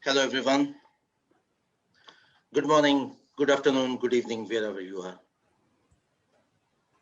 Hello everyone. Good morning, good afternoon, good evening, wherever you are.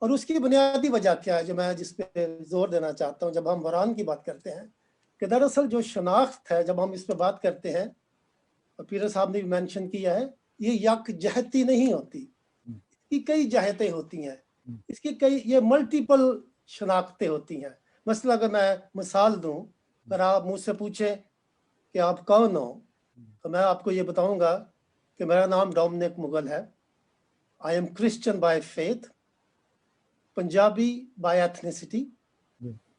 اور اس کی بنیادی وجہ کیا ہے جو میں جس پہ زور دینا چاہتا ہوں جب ہم بحران کی بات کرتے ہیں کہ دراصل جو شناخت ہے جب ہم اس پہ بات کرتے ہیں اور پیٹر صاحب نے بھی مینشن کیا ہے یہ یک جہتی نہیں ہوتی، اس کی کئی جہتیں ہوتی ہیں، اس کی کئی یہ ملٹیپل شناختیں ہوتی ہیں. مثلا اگر میں مثال دوں، اگر آپ مجھ سے پوچھیں کہ آپ کون ہو تو میں آپ کو یہ بتاؤں گا کہ میرا نام ڈومنک مغل ہے. I am Christian by faith, Punjabi by ethnicity,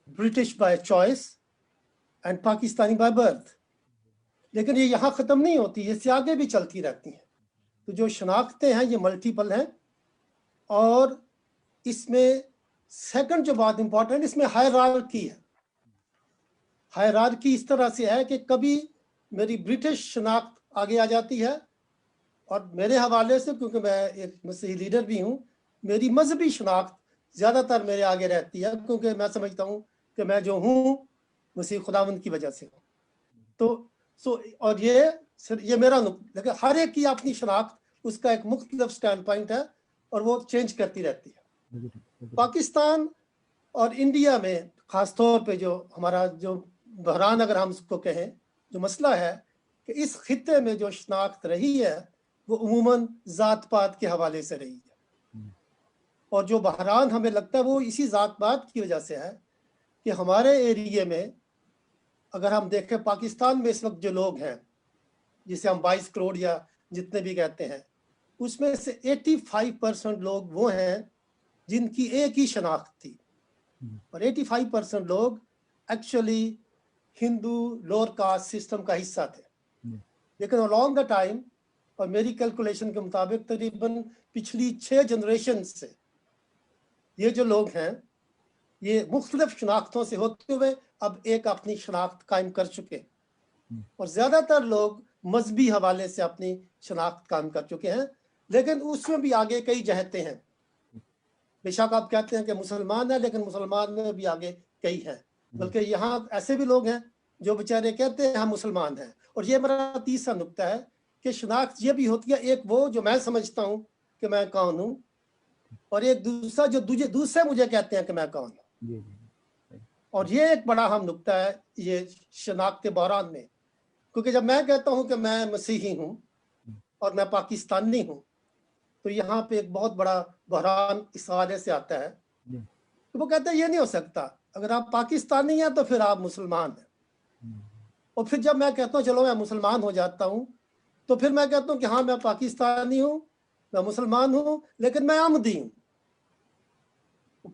British by choice and Pakistani by birth. لیکن یہ یہاں ختم نہیں ہوتی، اس سے آگے بھی چلتی رہتی ہیں. تو جو شناختیں ہیں یہ ملٹیپل ہیں، اور اس میں سیکنڈ جو بات امپورٹنٹ اس میں ہائرارکی ہے. ہائرارکی اس طرح سے ہے کہ کبھی میری برٹش شناخت آگے آ جاتی ہے، اور میرے حوالے سے کیونکہ میں ایک مسیحی لیڈر بھی ہوں میری مذہبی شناخت زیادہ تر میرے آگے رہتی ہے، کیونکہ میں سمجھتا ہوں کہ میں جو ہوں مسیح خداوند کی وجہ سے ہوں. تو اور یہ میرا لیکن ہر ایک کی اپنی شناخت اس کا ایک مختلف سٹینڈ پوائنٹ ہے اور وہ چینج کرتی رہتی ہے. پاکستان اور انڈیا میں خاص طور پہ جو ہمارا جو بحران اگر ہم اس کو کہیں جو مسئلہ ہے کہ اس خطے میں جو شناخت رہی ہے وہ عموماً ذات پات کے حوالے سے رہی ہے، اور جو بحران ہمیں لگتا ہے وہ اسی ذات پات کی وجہ سے ہے کہ ہمارے ایریے میں اگر ہم دیکھیں پاکستان میں اس وقت جو لوگ ہیں جسے ہم 22 کروڑ یا جتنے بھی کہتے ہیں اس میں سے 85% لوگ وہ ہیں جن کی ایک ہی شناخت تھی، اور 85% لوگ ایکچولی ہندو لوور کاسٹ سسٹم کا حصہ تھے. لیکن along the ٹائم اور میری کیلکولیشن کے مطابق تقریباً پچھلی 6 جنریشن سے یہ جو لوگ ہیں یہ مختلف شناختوں سے ہوتے ہوئے اب ایک اپنی شناخت قائم کر چکے، اور زیادہ تر لوگ مذہبی حوالے سے اپنی شناخت قائم کر چکے ہیں. لیکن اس میں بھی آگے کئی جہتیں ہیں. بے شک آپ کہتے ہیں کہ مسلمان ہیں، لیکن مسلمان میں بھی آگے کئی ہیں، بلکہ یہاں ایسے بھی لوگ ہیں جو بیچارے کہتے ہیں ہم مسلمان ہیں. اور یہ میرا تیسرا نقطہ ہے کہ شناخت یہ بھی ہوتی ہے، ایک وہ جو میں سمجھتا ہوں کہ میں کون ہوں، اور ایک دوسرا جو دوسرے مجھے کہتے ہیں کہ میں کون ہوں. اور یہ ایک بڑا اہم نقطہ ہے یہ شناخت بحران میں، کیونکہ جب میں کہتا ہوں کہ میں مسیحی ہوں اور میں پاکستانی ہوں تو یہاں پہ ایک بہت بڑا بحران اس حوالے سے آتا ہے. تو وہ کہتے ہیں یہ نہیں ہو سکتا، اگر آپ پاکستانی ہیں تو پھر آپ مسلمان ہیں. اور پھر جب میں کہتا ہوں چلو میں مسلمان ہو جاتا ہوں تو پھر میں کہتا ہوں کہ ہاں میں پاکستانی ہوں، میں مسلمان ہوں، لیکن میں آمدی ہوں.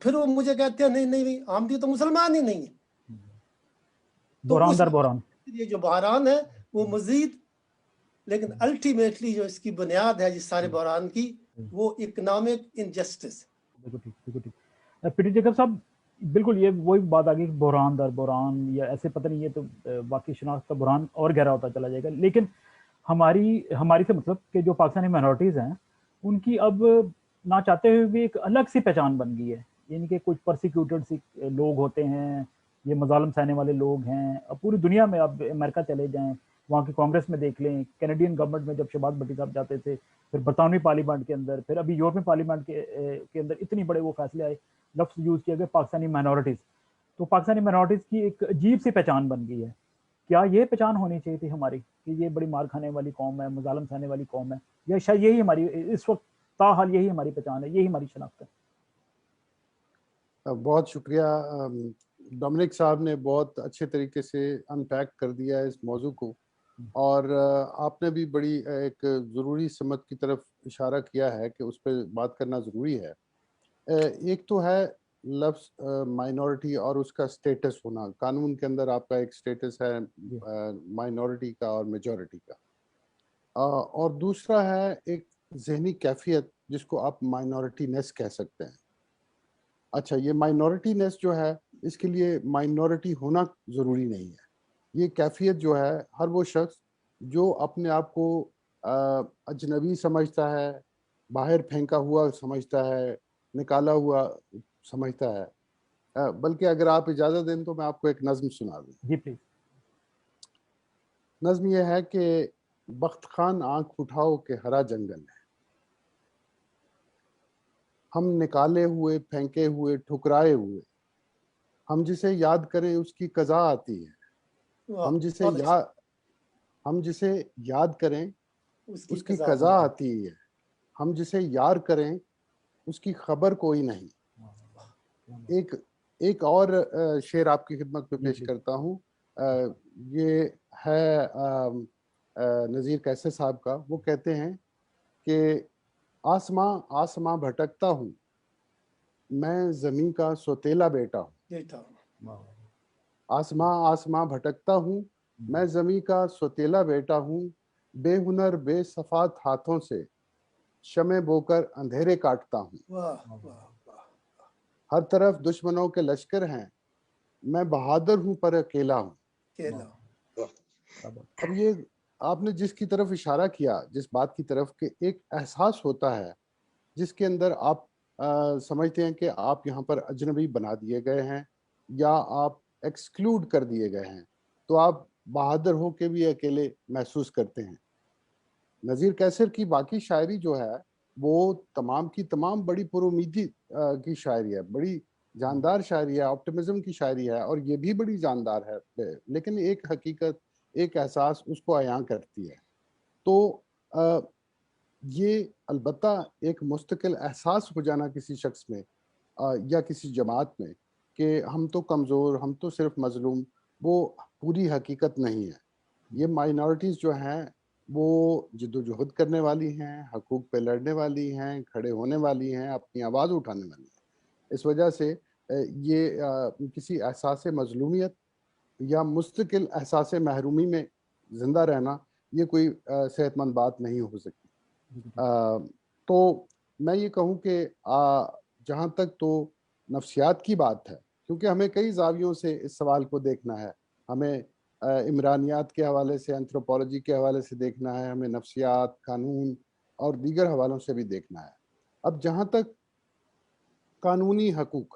پھر وہ مجھے کہتے ہیں نہیں آمدی تو مسلمان ہی نہیں ہے. بحران در بحران یہ جو بحران ہے وہ مزید، لیکن الٹیمیٹلی جو اس کی بنیاد ہے جس سارے بحران کی وہ اکنامک انجسٹس. پیٹر جیکب صاحب بالکل یہ وہی بات آ گئی، بحران در بحران یا ایسے پتہ نہیں، یہ تو واقعی شناخت کا بحران اور گہرا ہوتا چلا جائے گا. لیکن ہماری سے مطلب کہ جو پاکستانی مائنورٹیز ہیں ان کی اب نہ چاہتے ہوئے بھی ایک الگ سی پہچان بن گئی ہے. یعنی کہ کچھ پرسیکیوٹڈ سی لوگ ہوتے ہیں، یہ مظالم سہنے والے لوگ ہیں. اب پوری دنیا میں اب امریکہ چلے جائیں، وہاں کی کانگریس میں دیکھ لیں، کینیڈین گورنمنٹ میں جب شہباز بھٹی صاحب جاتے تھے، پھر برطانوی پارلیمنٹ کے اندر، پھر ابھی یورپین پارلیمنٹ کے اندر اتنی بڑے وہ فیصلے آئے، لفظ یوز کیا گیا پاکستانی مائنورٹیز. تو پاکستانی مائنورٹیز کی ایک عجیب سی پہچان بن گئی ہے. کیا یہ پہچان ہونی چاہیے تھی ہماری کہ یہ بڑی مار کھانے والی قوم ہے، مظالم سہنے والی قوم ہے، یا شاید یہی ہماری اس وقت تاحال یہی ہماری پہچان ہے، یہی ہماری شناخت ہے؟ بہت شکریہ ڈومنک صاحب نے بہت اچھے طریقے سے انپیک کر دیا ہے اس موضوع کو، اور آپ نے بھی بڑی ایک ضروری سمت کی طرف اشارہ کیا ہے کہ اس پہ بات کرنا ضروری ہے. ایک تو ہے لفظ مائنورٹی اور اس کا سٹیٹس ہونا. قانون کے اندر آپ کا ایک سٹیٹس ہے مائنورٹی کا اور میجورٹی کا، اور دوسرا ہے ایک ذہنی کیفیت جس کو آپ مائنورٹی نیس کہہ سکتے ہیں. اچھا، یہ مائنورٹی نیس جو ہے اس کے لیے مائنورٹی ہونا ضروری نہیں ہے. یہ کیفیت جو ہے ہر وہ شخص جو اپنے آپ کو اجنبی سمجھتا ہے، باہر پھینکا ہوا سمجھتا ہے، نکالا ہوا سمجھتا ہے. بلکہ اگر آپ اجازت دیں تو میں آپ کو ایک نظم سنا دوں. جی پلیز. نظم یہ ہے کہ بخت خان آنکھ اٹھاؤ کہ ہرا جنگل ہے، ہم نکالے ہوئے، پھینکے ہوئے، ٹھکرائے ہوئے، ہم جسے یاد کریں اس کی قضا آتی ہے، ہم جسے یاد کریں اس کی قضا آتی ہے، ہم جسے یار کریں اس کی خبر کوئی نہیں۔ ایک اور شعر آپ کی خدمت میں پیش کرتا ہوں، یہ ہے نذیر قیصر صاحب کا۔ وہ کہتے ہیں کہ آسماں آسماں بھٹکتا ہوں، میں زمین کا سوتیلا بیٹا ہوں۔ آسماں آسماں بھٹکتا ہوں، میں زمین کا سوتیلا بیٹا ہوں، بے ہنر بے صفات ہاتھوں سے شمع بو کر اندھیرے کاٹتا ہوں۔ ہر طرف دشمنوں کے لشکر ہیں، میں بہادر ہوں پر اکیلا ہوں۔ اب یہ آپ نے جس کی طرف اشارہ کیا، جس بات کی طرف، کہ ایک احساس ہوتا ہے جس کے اندر آپ سمجھتے ہیں کہ آپ یہاں پر اجنبی بنا دیے گئے ہیں یا آپ ایکسکلوڈ کر دیے گئے ہیں، تو آپ بہادر ہو کے بھی اکیلے محسوس کرتے ہیں۔ نذیر قیصر کی باقی شاعری جو ہے وہ تمام کی تمام بڑی پر امیدی کی شاعری ہے، بڑی جاندار شاعری ہے، آپٹمزم کی شاعری ہے، اور یہ بھی بڑی جاندار ہے، لیکن ایک حقیقت، ایک احساس اس کو عیاں کرتی ہے۔ تو یہ البتہ ایک مستقل احساس ہو جانا کسی شخص میں یا کسی جماعت میں کہ ہم تو کمزور، ہم تو صرف مظلوم، وہ پوری حقیقت نہیں ہے۔ یہ مائنورٹیز جو ہیں وہ جد و جہد کرنے والی ہیں، حقوق پہ لڑنے والی ہیں، کھڑے ہونے والی ہیں، اپنی آواز اٹھانے والی ہیں۔ اس وجہ سے یہ کسی احساس مظلومیت یا مستقل احساس محرومی میں زندہ رہنا یہ کوئی صحت مند بات نہیں ہو سکتی۔ تو میں یہ کہوں کہ جہاں تک تو نفسیات کی بات ہے، کیونکہ ہمیں کئی زاویوں سے اس سوال کو دیکھنا ہے، ہمیں عمرانیات کے حوالے سے، انتھروپولوجی کے حوالے سے دیکھنا ہے، ہمیں نفسیات، قانون اور دیگر حوالوں سے بھی دیکھنا ہے۔ اب جہاں تک قانونی حقوق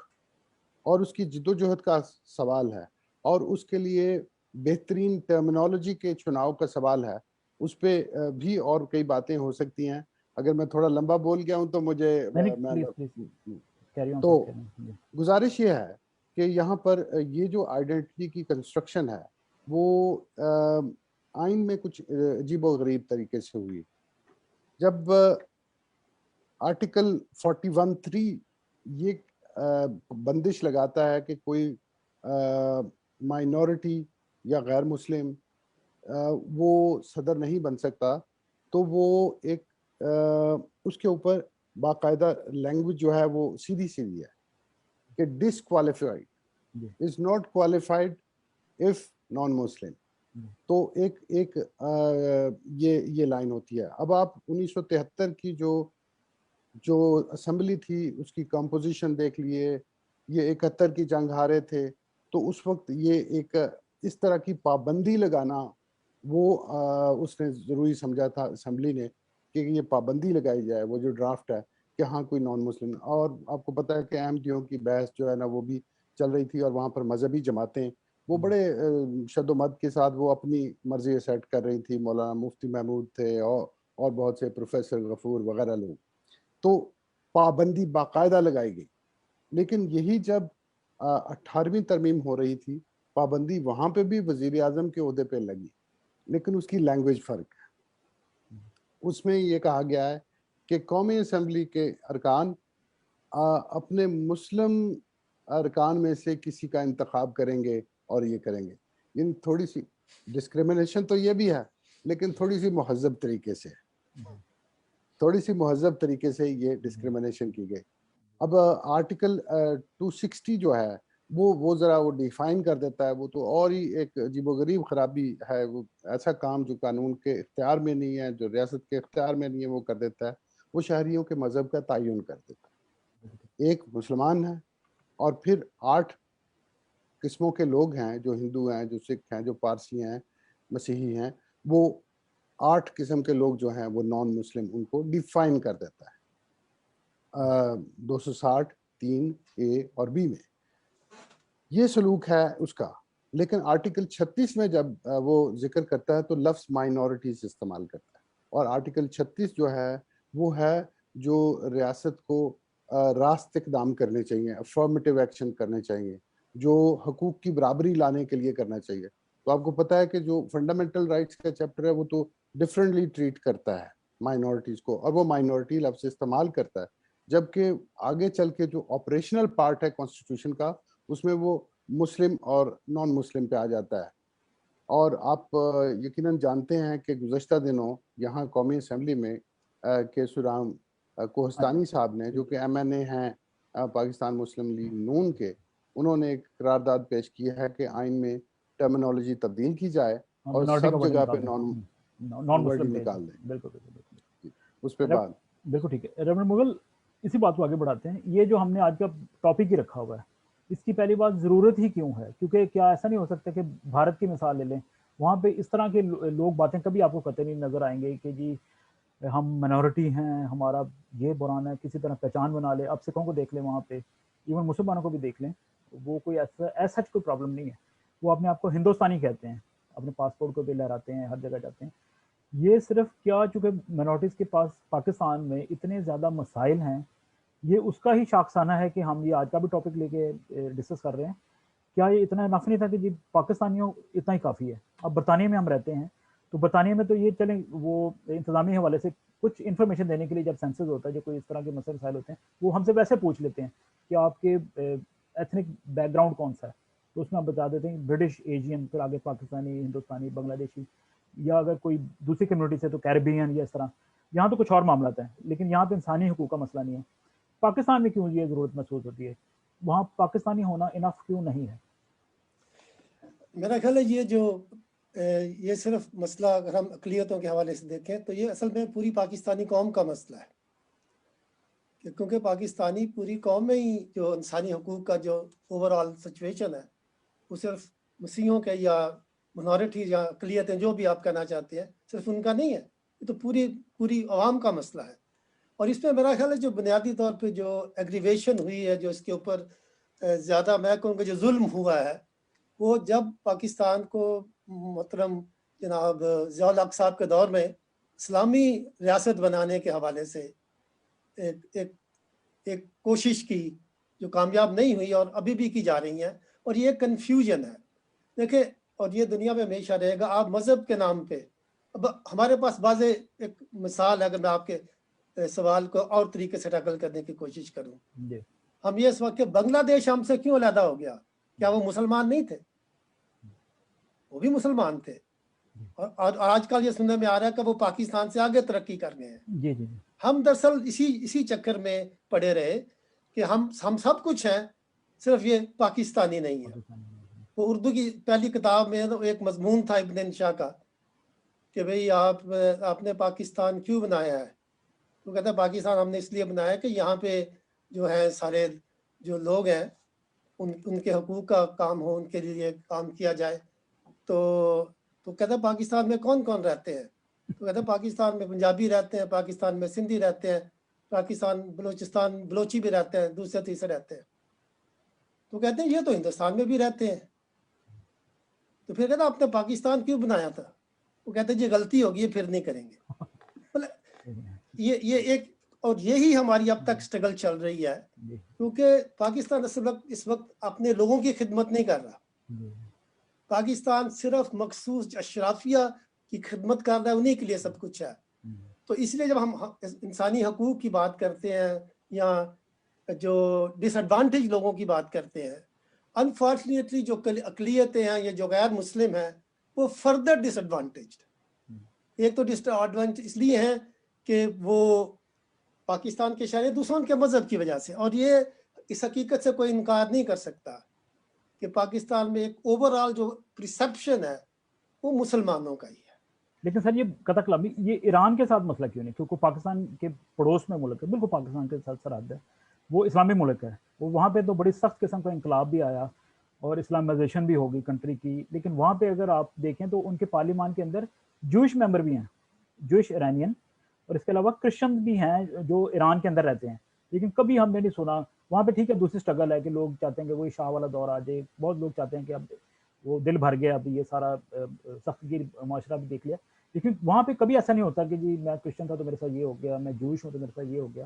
اور اس کی جد و جہد کا سوال ہے، اور اس کے لیے بہترین ٹرمینالوجی کے چناؤ کا سوال ہے، اس پہ بھی اور کئی باتیں ہو سکتی ہیں۔ اگر میں تھوڑا لمبا بول گیا ہوں تو مجھے تو گزارش یہ ہے کہ یہاں پر یہ جو آئیڈینٹی کی کنسٹرکشن ہے وہ آئین میں کچھ عجیب و غریب طریقے سے ہوئی۔ جب آرٹیکل 41(3) یہ بندش لگاتا ہے کہ کوئی مائنورٹی یا غیر مسلم وہ صدر نہیں بن سکتا، تو وہ ایک اس کے اوپر باقاعدہ لینگویج جو ہے وہ سیدھی سیدھی ہے کہ disqualified is not qualified if non Muslim. تو ایک یہ لائن ہوتی ہے۔ اب آپ 1973 کی جو اسمبلی تھی اس کی کمپوزیشن دیکھ لیے، یہ 71 کی جنگ ہارے تھے، تو اس وقت یہ ایک اس طرح کی پابندی لگانا وہ اس نے ضروری سمجھا تھا اسمبلی نے کہ یہ پابندی لگائی جائے، وہ جو ڈرافٹ ہے کہ ہاں کوئی نان مسلم۔ اور آپ کو پتہ ہے کہ احمدیوں کی بحث جو ہے نا وہ بھی چل رہی تھی، اور وہاں پر مذہبی جماعتیں وہ بڑے شد و مد کے ساتھ وہ اپنی مرضی سیٹ کر رہی تھی، مولانا مفتی محمود تھے اور بہت سے پروفیسر غفور وغیرہ لوگ، تو پابندی باقاعدہ لگائی گئی۔ لیکن یہی جب 18ویں ترمیم ہو رہی تھی، پابندی وہاں پہ بھی وزیر اعظم کے عہدے پہ لگی، لیکن اس کی لینگویج فرق ہے۔ اس میں یہ کہا گیا ہے کہ قومی اسمبلی کے ارکان اپنے مسلم ارکان میں سے کسی کا انتخاب کریں گے اور یہ کریں گے۔ ان تھوڑی سی ڈسکریمنیشن تو یہ بھی ہے، لیکن تھوڑی سی مہذب طریقے سے، یہ ڈسکریمنیشن کی گئی۔ اب آرٹیکل 260 جو ہے وہ ذرا وہ ڈیفائن کر دیتا ہے، وہ تو اور ہی ایک عجیب و غریب خرابی ہے۔ وہ ایسا کام جو قانون کے اختیار میں نہیں ہے، جو ریاست کے اختیار میں نہیں ہے، وہ کر دیتا ہے۔ وہ شہریوں کے مذہب کا تعین کر دیتا ہے۔ ایک مسلمان ہے اور پھر 8 قسموں کے لوگ ہیں، جو ہندو ہیں، جو سکھ ہیں، جو پارسی ہیں، مسیحی ہیں، وہ 8 قسم کے لوگ جو ہیں وہ نان مسلم، ان کو ڈیفائن کر دیتا ہے 260(3)(a) اور B میں۔ یہ سلوک ہے اس کا۔ لیکن آرٹیکل 36 میں جب وہ ذکر کرتا ہے تو لفظ مائنورٹیز استعمال کرتا ہے، اور آرٹیکل 36 جو ہے وہ ہے جو ریاست کو راست اقدام کرنے چاہیے, افرمیٹیو ایکشن کرنے چاہیے, جو حقوق کی برابری لانے کے لیے کرنا چاہیے. تو آپ کو پتہ ہے کہ جو فنڈامنٹل رائٹس کا چیپٹر ہے وہ تو ڈفرینٹلی ٹریٹ کرتا ہے مائنورٹیز کو, اور وہ مائنورٹی لفظ استعمال کرتا ہے, جبکہ آگے چل کے جو آپریشنل پارٹ ہے کانسٹیٹیوشن کا اس میں وہ مسلم اور نان مسلم پہ آ جاتا ہے. اور آپ یقیناً جانتے ہیں کہ گزشتہ دنوں یہاں قومی اسمبلی میں کیسورام کوہستانی صاحب نے, جو کہ MNA ہیں پاکستان مسلم لیگ نون کے, انہوں نے ایک قرارداد پیش کی ہے کہ آئین میں ٹرمینالوجی تبدیل کی جائے اور سب جگہ پہ نان مسلم نکال دیں. بالکل اس پہ بات بالکل ٹھیک ہے. ریورنڈ مغل, اسی بات کو آگے بڑھاتے ہیں. یہ جو ہم نے آج کا ٹاپک ہی رکھا ہوا ہے, اس کی پہلی بات ضرورت ہی کیوں ہے؟ کیونکہ کیا ایسا نہیں ہو سکتا کہ بھارت کی مثال لے لیں, وہاں پہ اس طرح کے لوگ باتیں کبھی آپ کو قطعی نہیں نظر آئیں گے کہ جی ہم منورٹی ہیں, ہمارا یہ بران ہے, کسی طرح پہچان بنا لے. آپ سکھوں کو دیکھ لیں, وہاں پہ ایون مسلمانوں کو بھی دیکھ لیں, وہ کوئی ایسا کوئی پرابلم نہیں ہے. وہ اپنے آپ کو ہندوستانی کہتے ہیں, اپنے پاسپورٹ کو بھی لہراتے ہیں, ہر جگہ جاتے ہیں. یہ صرف کیا چونکہ منورٹیز کے پاس پاکستان میں اتنے زیادہ مسائل ہیں, یہ اس کا ہی شاخسانہ ہے کہ ہم یہ آج کا بھی ٹاپک لے کے ڈسکس کر رہے ہیں. کیا یہ اتنا انف نہیں تھا کہ جی پاکستانیوں اتنا ہی کافی ہے؟ اب برطانیہ میں ہم رہتے ہیں, تو برطانیہ میں تو یہ چلیں وہ انتظامی حوالے سے کچھ انفارمیشن دینے کے لیے جب سینسز ہوتا ہے, جو کوئی اس طرح کے مسائل ہوتے ہیں, وہ ہم سے ویسے پوچھ لیتے ہیں کہ آپ کے ایتھنک بیک گراؤنڈ کون سا ہے, تو اس میں آپ بتا دیتے ہیں برٹش, ایشین, پھر آگے پاکستانی, ہندوستانی, بنگلہ دیشی, یا اگر کوئی دوسری کمیونٹی سے تو کیریبین یا اس طرح. یہاں تو کچھ اور معاملات ہیں, لیکن یہاں پہ انسانی حقوق کا مسئلہ نہیں ہے. پاکستان میں کیوں یہ ضرورت محسوس ہوتی ہے؟ وہاں پاکستانی ہونا انف کیوں نہیں ہے؟ میرا خیال ہے یہ صرف مسئلہ اگر ہم اقلیتوں کے حوالے سے دیکھیں تو یہ اصل میں پوری پاکستانی قوم کا مسئلہ ہے, کیونکہ پاکستانی پوری قوم میں ہی جو انسانی حقوق کا جو اوور آل سچویشن ہے وہ صرف مسیحوں کے یا منورٹیز یا اقلیتیں جو بھی آپ کہنا چاہتے ہیں صرف ان کا نہیں ہے, یہ تو پوری عوام کا مسئلہ ہے. اور اس میں میرا خیال ہے جو بنیادی طور پہ جو ایگریویشن ہوئی ہے, جو اس کے اوپر زیادہ میں کہوں کہ جو ظلم ہوا ہے, وہ جب پاکستان کو محترم جناب ضیاء الحق صاحب کے دور میں اسلامی ریاست بنانے کے حوالے سے ایک کوشش کی جو کامیاب نہیں ہوئی اور ابھی بھی کی جا رہی ہیں, اور یہ کنفیوژن ہے. دیکھیں, اور یہ دنیا میں ہمیشہ رہے گا. آپ مذہب کے نام پہ, اب ہمارے پاس واضح ایک مثال ہے, اگر میں آپ کے سوال کو اور طریقے سے ٹیکل کرنے کی کوشش کروں, ہم یہ اس وقت کہ بنگلہ دیش ہم سے کیوں علیحدہ ہو گیا؟ کیا وہ مسلمان نہیں تھے؟ وہ بھی مسلمان تھے, اور آج کل یہ سننے میں آ رہا ہے کہ وہ پاکستان سے آگے ترقی کر گئے ہیں. ہم دراصل اسی چکر میں پڑے رہے کہ ہم سب کچھ ہیں, صرف یہ پاکستانی نہیں ہے. وہ اردو کی پہلی کتاب میں ایک مضمون تھا ابن انشا کا کہ بھئی آپ نے پاکستان کیوں بنایا ہے؟ وہ کہتا ہے پاکستان ہم نے اس لیے بنایا کہ یہاں پہ جو ہے سارے جو لوگ ہیں ان کے حقوق کا کام ہو, ان کے لیے کام کیا جائے. تو کہتا ہے پاکستان میں کون کون رہتے ہیں؟ تو کہتا ہے پاکستان میں پنجابی رہتے ہیں, پاکستان میں سندھی رہتے ہیں, پاکستان بلوچستان بلوچی بھی رہتے ہیں, دوسرے تیسرے رہتے ہیں. تو کہتے ہیں یہ تو ہندوستان میں بھی رہتے ہیں. تو پھر کہتا آپ نے پاکستان کیوں بنایا تھا؟ وہ کہتے ہیں یہ غلطی ہوگی, پھر نہیں کریں گے. یہ ایک, اور یہی ہماری اب تک سٹرگل چل رہی ہے, کیونکہ پاکستان اس وقت اپنے لوگوں کی خدمت نہیں کر رہا. پاکستان صرف مخصوص اشرافیہ کی خدمت کر رہا ہے, انہی کے لیے سب کچھ ہے. تو اس لیے جب ہم انسانی حقوق کی بات کرتے ہیں یا جو ڈس ایڈوانٹیج لوگوں کی بات کرتے ہیں, انفارچونیٹلی جو اقلیتیں ہیں یا جو غیر مسلم ہیں وہ فردر ڈس ایڈوانٹیجڈ. ایک تو ڈس ایڈوانٹیج اس لیے ہیں کہ وہ پاکستان کے شہری, دوسروں کے مذہب کی وجہ سے. اور یہ اس حقیقت سے کوئی انکار نہیں کر سکتا کہ پاکستان میں ایک اوور آل جو پرسیپشن ہے وہ مسلمانوں کا ہی ہے. لیکن سر یہ قطع کلامی, یہ ایران کے ساتھ مسئلہ کیوں نہیں؟ کیونکہ پاکستان کے پڑوس میں ملک ہے, بالکل پاکستان کے ساتھ سرحد ہے, وہ اسلامی ملک ہے, وہاں پہ تو بڑی سخت قسم کا انقلاب بھی آیا اور اسلامائزیشن بھی ہوگی کنٹری کی. لیکن وہاں پہ اگر آپ دیکھیں تو ان کے پارلیمان کے اندر جوئش ممبر بھی ہیں, جوئش ایرانین, اور اس کے علاوہ کرسچن بھی ہیں جو ایران کے اندر رہتے ہیں. لیکن کبھی ہم نے نہیں سنا وہاں پہ. ٹھیک ہے, دوسری سٹرگل ہے کہ لوگ چاہتے ہیں کہ وہی شاہ والا دور آ جائے, بہت لوگ چاہتے ہیں کہ اب وہ دل بھر گیا, اب یہ سارا سخت گیر معاشرہ بھی دیکھ لیا. لیکن وہاں پہ کبھی ایسا نہیں ہوتا کہ جی میں کرسچن تھا تو میرے ساتھ یہ ہو گیا, میں جوئش ہوں تو میرے ساتھ یہ ہو گیا.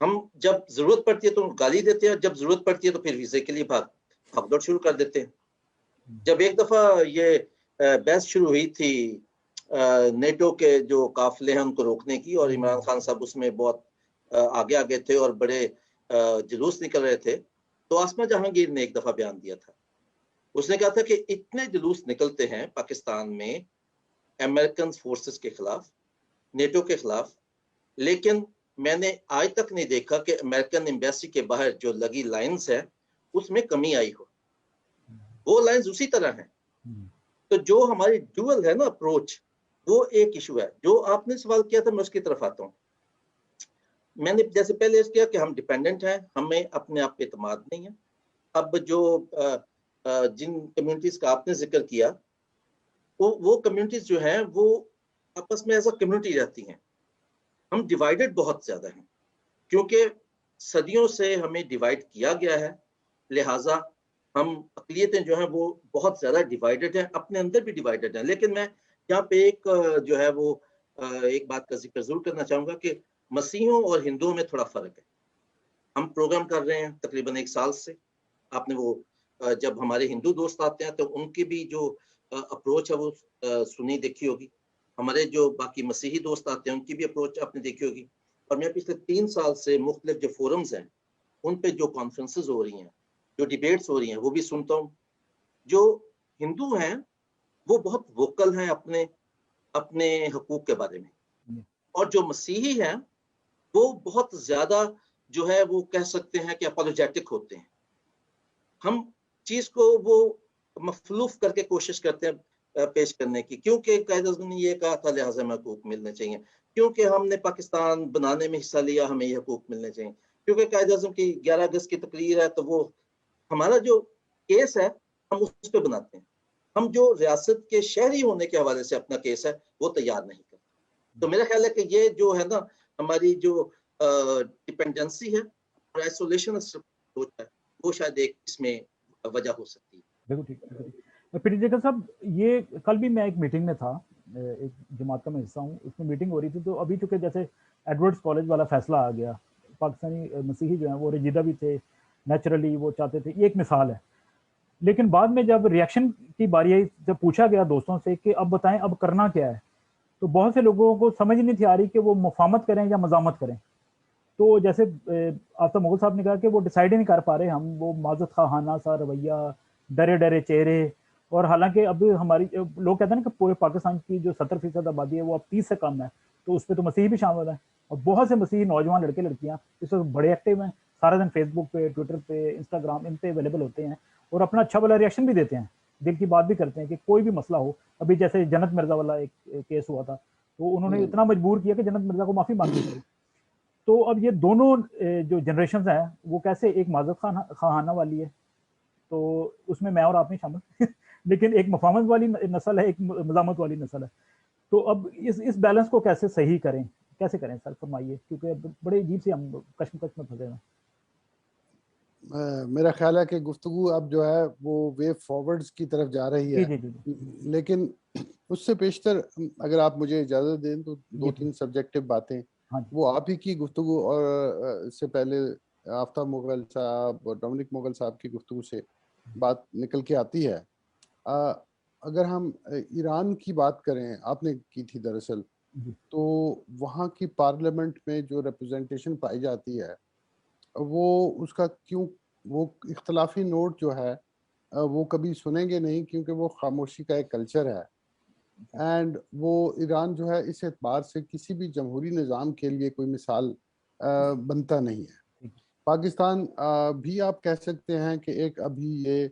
ہم جب ضرورت پڑتی ہے تو گالی دیتے ہیں، جب ضرورت پڑتی ہے تو پھر ویزے کے لیے بھاگ دوڑ شروع کر دیتے ہیں۔ جب ایک دفعہ یہ بحث شروع ہوئی تھی نیٹو کے جو قافلے ہیں ان کو روکنے کی، اور عمران خان صاحب اس میں بہت آگے تھے اور بڑے جلوس نکل رہے تھے، تو آسما جہانگیر نے ایک دفعہ بیان دیا تھا، اس نے کہا تھا کہ اتنے جلوس نکلتے ہیں پاکستان میں امریکن فورسز کے خلاف، نیٹو کے خلاف، لیکن میں نے آج تک نہیں دیکھا کہ امریکن ایمبیسی کے باہر جو لگی لائنز ہے اس میں کمی آئی ہو، وہ لائنز اسی طرح ہیں۔ تو جو ہماری ڈوئل ہے نا اپروچ، وہ ایک ایشو ہے۔ جو آپ نے سوال کیا تھا میں اس کی طرف آتا ہوں۔ میں نے جیسے پہلے اس کیا کہ ہم ڈیپینڈنٹ ہیں، ہمیں اپنے آپ پہ اعتماد نہیں ہے۔ اب جو جن کمیونٹیز کا آپ نے ذکر کیا، وہ کمیونٹیز جو ہیں وہ آپس میں ایز اے کمیونٹی رہتی ہیں، ہم ڈیوائیڈڈ بہت زیادہ ہیں، کیونکہ صدیوں سے ہمیں ڈیوائیڈ کیا گیا ہے، لہٰذا ہم اقلیتیں جو ہیں وہ بہت زیادہ ڈیوائیڈڈ ہیں، اپنے اندر بھی ڈیوائیڈڈ ہیں۔ لیکن میں یہاں پہ ایک جو ہے وہ ایک بات کا ذکر ضرور کرنا چاہوں گا کہ مسیحیوں اور ہندوؤں میں تھوڑا فرق ہے۔ ہم پروگرام کر رہے ہیں تقریباً 1 سال سے، آپ نے وہ جب ہمارے ہندو دوست آتے ہیں تو ان کی بھی جو اپروچ ہے وہ سنی دیکھی ہوگی، ہمارے جو باقی مسیحی دوست آتے ہیں ان کی بھی اپروچ آپ نے دیکھی ہوگی، اور میں پچھلے 3 سال سے مختلف جو فورمز ہیں ان پہ جو کانفرنسز ہو رہی ہیں، جو ڈیبیٹس ہو رہی ہیں، وہ بھی سنتا ہوں۔ جو ہندو ہیں وہ بہت ووکل ہیں اپنے حقوق کے بارے میں، اور جو مسیحی ہیں وہ بہت زیادہ جو ہے وہ کہہ سکتے ہیں کہ اپولوجیٹک ہوتے ہیں۔ ہم چیز کو وہ مخلوف کر کے کوشش کرتے ہیں پیش کرنے کی، کیونکہ قائد اعظم نے یہ کہا تھا لہٰذا ہمیں حقوق ملنے چاہیے، کیونکہ ہم نے پاکستان بنانے میں حصہ لیا ہمیں یہ حقوق ملنے چاہیے، کیونکہ قائد اعظم کی 11 اگست کی تقریر ہے تو وہ ہمارا جو کیس ہے ہم اس پہ بناتے ہیں، ہم جو ریاست کے شہری ہونے کے حوالے سے اپنا کیس ہے وہ تیار نہیں کرتے۔ تو میرا خیال ہے کہ یہ جو ہے نا ہماری جو ڈپینڈنسی ہے اور آئسولیشن اپروچ ہے وہ شاید ایک اس میں وجہ ہو سکتی ہے۔ بالکل ٹھیک۔ پی ٹی جیکر صاحب، یہ کل بھی میں ایک میٹنگ میں تھا، ایک جماعت کا میں حصہ ہوں، اس میں میٹنگ ہو رہی تھی، تو ابھی چونکہ جیسے ایڈورڈز کالج والا فیصلہ آ گیا، پاکستانی مسیحی جو ہیں وہ رنجیدہ بھی تھے، نیچرلی وہ چاہتے تھے، یہ ایک مثال ہے، لیکن بعد میں جب ریئیکشن کی باری آئی، جب پوچھا گیا دوستوں سے کہ اب بتائیں اب کرنا کیا ہے، تو بہت سے لوگوں کو سمجھ نہیں تھی آ رہی کہ وہ مفاہمت کریں یا مزاحمت کریں۔ تو جیسے آفتاب مغل صاحب نے کہا کہ وہ ڈیسائیڈ ہی نہیں کر پا رہے، ہم وہ معذرت خواہانہ سا رویہ، ڈرے چہرے، اور حالانکہ اب ہماری لوگ کہتے ہیں نا کہ پورے پاکستان کی جو 70% آبادی ہے وہ اب 30 سے کم ہے، تو اس پہ تو مسیحی بھی شامل ہیں، اور بہت سے مسیحی نوجوان لڑکے لڑکیاں اس وقت بڑے ایکٹیو ہیں، سارا دن فیس بک پہ، ٹویٹر پہ، انسٹاگرام، ان پہ اویلیبل ہوتے ہیں، اور اپنا اچھا والا ریئیکشن بھی دیتے ہیں، دل کی بات بھی کرتے ہیں کہ کوئی بھی مسئلہ ہو۔ ابھی جیسے جنت مرزا والا ایک کیس ہوا تھا، تو انہوں نے اتنا مجبور کیا کہ جنت مرزا کو معافی مانگنی پڑی۔ تو اب یہ دونوں جو جنریشنز ہیں وہ کیسے، ایک معذرت خواہانہ والی ہے، تو اس میں اور آپ نہیں شامل لیکن ایک مفاہمت والی نسل ہے، ایک مزاحمت والی نسل ہے، تو اب اس بیلنس کو کیسے صحیح کریں، کیسے کریں سر، فرمائیے، کیونکہ بڑے عجیب سے ہم کشمکش میں پھنسے ہیں۔ میرا خیال ہے کہ گفتگو اب جو ہے وہ وے فارورڈز کی طرف جا رہی ہے، لیکن اس سے بیشتر اگر آپ مجھے اجازت دیں تو 2-3 سبجیکٹو باتیں وہ آپ ہی کی گفتگو اور اس سے پہلے آفتاب مغل صاحب اور ڈومنک مغل صاحب کی گفتگو سے بات نکل کے آتی ہے۔ اگر ہم ایران کی بات کریں، آپ نے کی تھی دراصل، تو وہاں کی پارلیمنٹ میں جو ریپرزنٹیشن پائی جاتی ہے وہ اس کا کیوں وہ اختلافی نوٹ جو ہے وہ کبھی سنیں گے نہیں، کیونکہ وہ خاموشی کا ایک کلچر ہے، اینڈ وہ ایران جو ہے اس اعتبار سے کسی بھی جمہوری نظام کے لیے کوئی مثال بنتا نہیں ہے۔ پاکستان بھی آپ کہہ سکتے ہیں کہ ایک ابھی یہ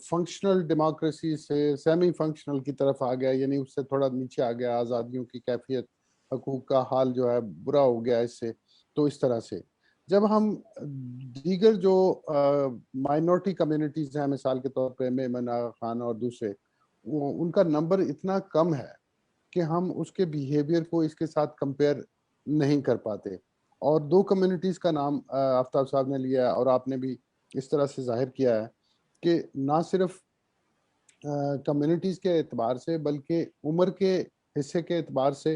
فنکشنل ڈیموکریسی سے سیمی فنکشنل کی طرف آ گیا، یعنی اس سے تھوڑا نیچے آ گیا، آزادیوں کی کیفیت، حقوق کا حال جو ہے برا ہو گیا اس سے۔ تو اس طرح سے جب ہم دیگر جو مائنورٹی کمیونٹیز ہیں، مثال کے طور پہ میمن آغا خان اور دوسرے، ان کا نمبر اتنا کم ہے کہ ہم اس کے بیہیویئر کو اس کے ساتھ کمپیئر نہیں کر پاتے۔ اور 2 کمیونٹیز کا نام آفتاب صاحب نے لیا اور آپ نے بھی اس طرح سے ظاہر کیا ہے کہ نہ صرف کمیونٹیز کے اعتبار سے بلکہ عمر کے حصے کے اعتبار سے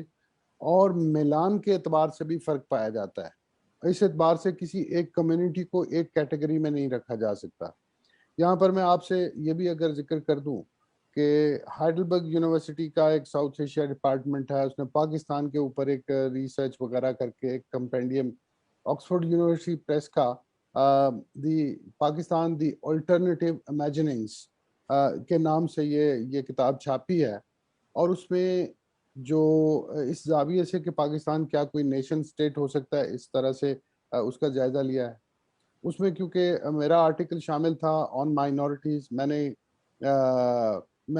اور میلان کے اعتبار سے بھی فرق پایا جاتا ہے۔ اس اعتبار سے کسی ایک کمیونٹی کو ایک کیٹیگری میں نہیں رکھا جا سکتا. یہاں پر میں آپ سے یہ بھی اگر ذکر کر دوں کہ ہائیڈلبرگ یونیورسٹی کا ایک ساؤتھ ایشیا ڈپارٹمنٹ ہے, اس نے پاکستان کے اوپر ایک ریسرچ وغیرہ کر کے ایک کمپینڈیم, آکسفورڈ یونیورسٹی پریس کا دی پاکستان دی آلٹرنیٹیو امیجننگز کے نام سے یہ کتاب چھاپی ہے, اور اس میں جو اس زاویے سے کہ پاکستان کیا کوئی نیشن سٹیٹ ہو سکتا ہے, اس طرح سے اس کا جائزہ لیا ہے. اس میں کیونکہ میرا آرٹیکل شامل تھا آن مائنورٹیز, میں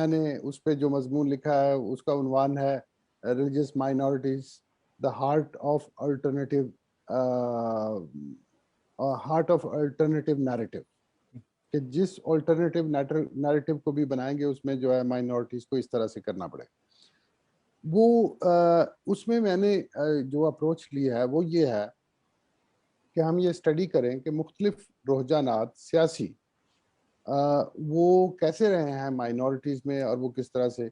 نے اس پہ جو مضمون لکھا ہے اس کا عنوان ہے religious minorities the heart of alternative narrative, کہ جس الٹرنیٹیو نیریٹو کو بھی بنائیں گے اس میں جو ہے مائنورٹیز کو اس طرح سے کرنا پڑے. وہ اس میں نے جو اپروچ لی ہے وہ یہ ہے کہ ہم یہ اسٹڈی کریں کہ مختلف رجحانات سیاسی وہ کیسے رہے ہیں مائنورٹیز میں اور وہ کس طرح سے.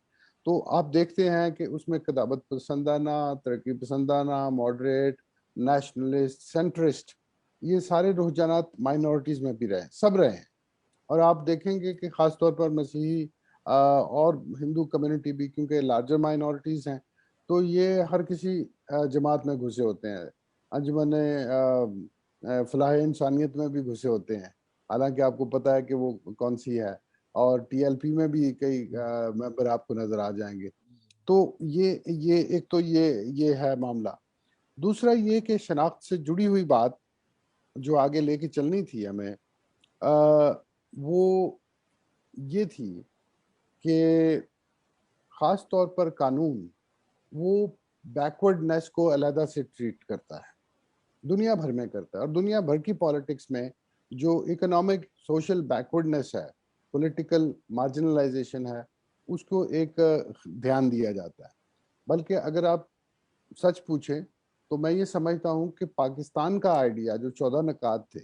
تو آپ دیکھتے ہیں کہ اس میں قدامت پسندانہ, ترقی پسندانہ, ماڈریٹ, نیشنلسٹ, سینٹرسٹ, یہ سارے رجحانات مائنورٹیز میں بھی رہے, سب رہے ہیں. اور آپ دیکھیں گے کہ خاص طور پر مسیحی اور ہندو کمیونٹی بھی, کیونکہ لارجر مائنورٹیز ہیں, تو یہ ہر کسی جماعت میں گھسے ہوتے ہیں, انجمن فلاح انسانیت میں بھی گھسے ہوتے ہیں, حالانکہ آپ کو پتہ ہے کہ وہ کون سی ہے, اور ٹی ایل پی میں بھی کئی ممبر آپ کو نظر آ جائیں گے. تو یہ ایک تو یہ ہے معاملہ. دوسرا یہ کہ شناخت سے جڑی ہوئی بات جو آگے لے کے چلنی تھی ہمیں, وہ یہ تھی کہ خاص طور پر قانون وہ بیکورڈنیس کو علیحدہ سے ٹریٹ کرتا ہے, دنیا بھر میں کرتا ہے, اور دنیا بھر کی پالیٹکس میں جو اکنامک سوشل بیکورڈنیس ہے, پولیٹیکل مارجنلائزیشن ہے, اس کو ایک دھیان دیا جاتا ہے. بلکہ اگر آپ سچ پوچھیں تو میں یہ سمجھتا ہوں کہ پاکستان کا آئیڈیا جو 14 نکات تھے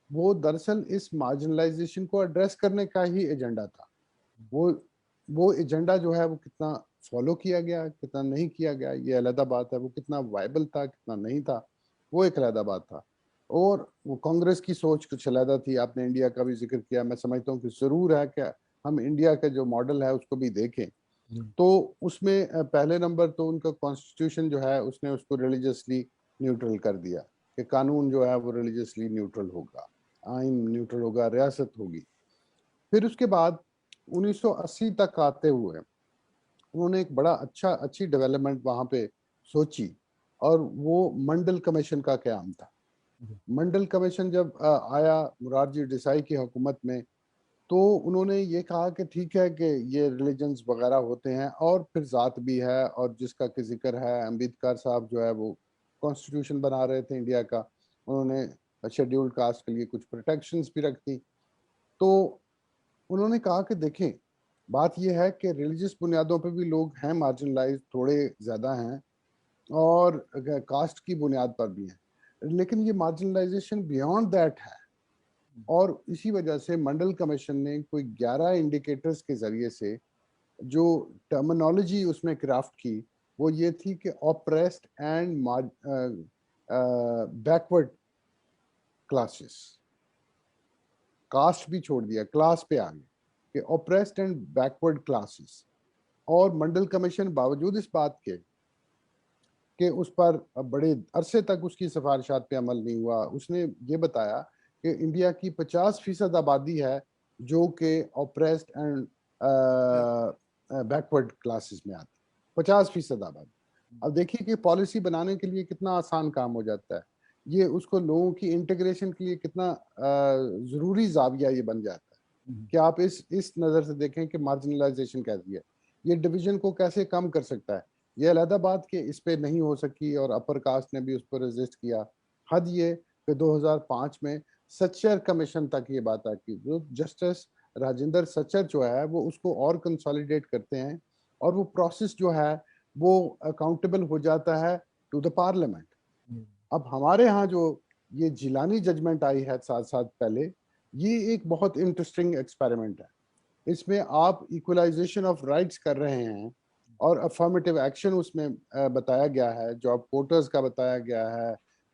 وہ دراصل اس مارجنلائزیشن کو ایڈریس کرنے کا ہی ایجنڈا تھا. وہ ایجنڈا جو ہے وہ کتنا فالو کیا گیا, کتنا نہیں کیا گیا, یہ علیحدہ بات ہے. وہ کتنا وائبل تھا, کتنا نہیں تھا, وہ ایک علیحدہ بات تھا. اور وہ کانگریس کی سوچ کچھ علیحدہ تھی. آپ نے انڈیا کا بھی ذکر کیا, میں سمجھتا ہوں کہ ضرور ہے کہ ہم انڈیا کا جو ماڈل ہے اس کو بھی دیکھیں. تو اس میں پہلے نمبر تو ان کا کانسٹیٹیوشن جو ہے اس نے اس کو ریلیجسلی نیوٹرل کر دیا, کہ قانون جو ہے وہ ریلیجسلی نیوٹرل ہوگا, آئین نیوٹرل ہوگا, ریاست ہوگی. پھر اس کے بعد 1980 تک آتے ہوئے انہوں نے ایک بڑا اچھی ڈیولپمنٹ وہاں پہ سوچی, اور وہ منڈل کمیشن کا قیام تھا. منڈل کمیشن جب آیا مرارجی دیسائی کی حکومت میں, تو انہوں نے یہ کہا کہ ٹھیک ہے کہ یہ ریلیجنز وغیرہ ہوتے ہیں, اور پھر ذات بھی ہے, اور جس کا کہ ذکر ہے امبیڈکر صاحب جو ہے وہ کانسٹیٹیوشن بنا رہے تھے انڈیا کا, انہوں نے شیڈیولڈ کاسٹ کے لیے کچھ پروٹیکشنز بھی رکھ دی. تو انہوں نے کہا کہ دیکھیں بات یہ ہے کہ ریلیجس بنیادوں پہ بھی لوگ ہیں مارجنلائز, تھوڑے زیادہ ہیں, اور کاسٹ کی بنیاد پر بھی ہیں, لیکن یہ مارجنلائزیشن بیانڈ دیٹ ہے. اور اسی وجہ سے منڈل کمیشن نے کوئی 11 انڈیکیٹرز کے ذریعے سے جو ٹرمنالوجی اس میں کرافٹ کی وہ یہ تھی کہ oppressed and backward classes, cost بھی چھوڑ دیا, کلاس پہ آ گئے کہ آپریسڈ اینڈ بیکورڈ کلاسز. اور منڈل کمیشن باوجود اس بات کے کہ اس پر بڑے عرصے تک اس کی سفارشات پہ عمل نہیں ہوا, اس نے یہ بتایا کہ انڈیا کی 50% آبادی ہے جو کہ آپریسڈ اینڈ بیکورڈ کلاسز میں آتی, 50% آبادی. اب دیکھیے کہ پالیسی بنانے کے لیے کتنا آسان کام ہو جاتا ہے, یہ اس کو لوگوں کی انٹیگریشن کے لیے کتنا ضروری زاویہ یہ بن جاتا ہے کہ آپ اس نظر سے دیکھیں کہ مارجنلائزیشن کیسی ہے, یہ ڈویژن کو کیسے کم کر سکتا ہے. یہ علیحدہ بات کہ اس پہ نہیں ہو سکی, اور اپر کاسٹ نے بھی اس پر ریزسٹ کیا. حد یہ کہ 2005 میں سچر کمیشن تک یہ بات آتی, جو جسٹس راجندر سچر جو ہے وہ اس کو اور کنسالیڈیٹ کرتے ہیں, اور وہ پروسیس جو ہے وہ اکاؤنٹیبل ہو جاتا ہے ٹو دا پارلیمنٹ. اب ہمارے ہاں جو یہ جیلانی ججمنٹ آئی ہے 7 سال پہلے, یہ ایک بہت انٹرسٹنگ ایکسپیریمنٹ ہے. اس میں آپ ایکولائزیشن آف رائٹس کر رہے ہیں, اور افرمیٹیو ایکشن اس میں بتایا گیا ہے, جاب کوٹرز کا بتایا گیا ہے,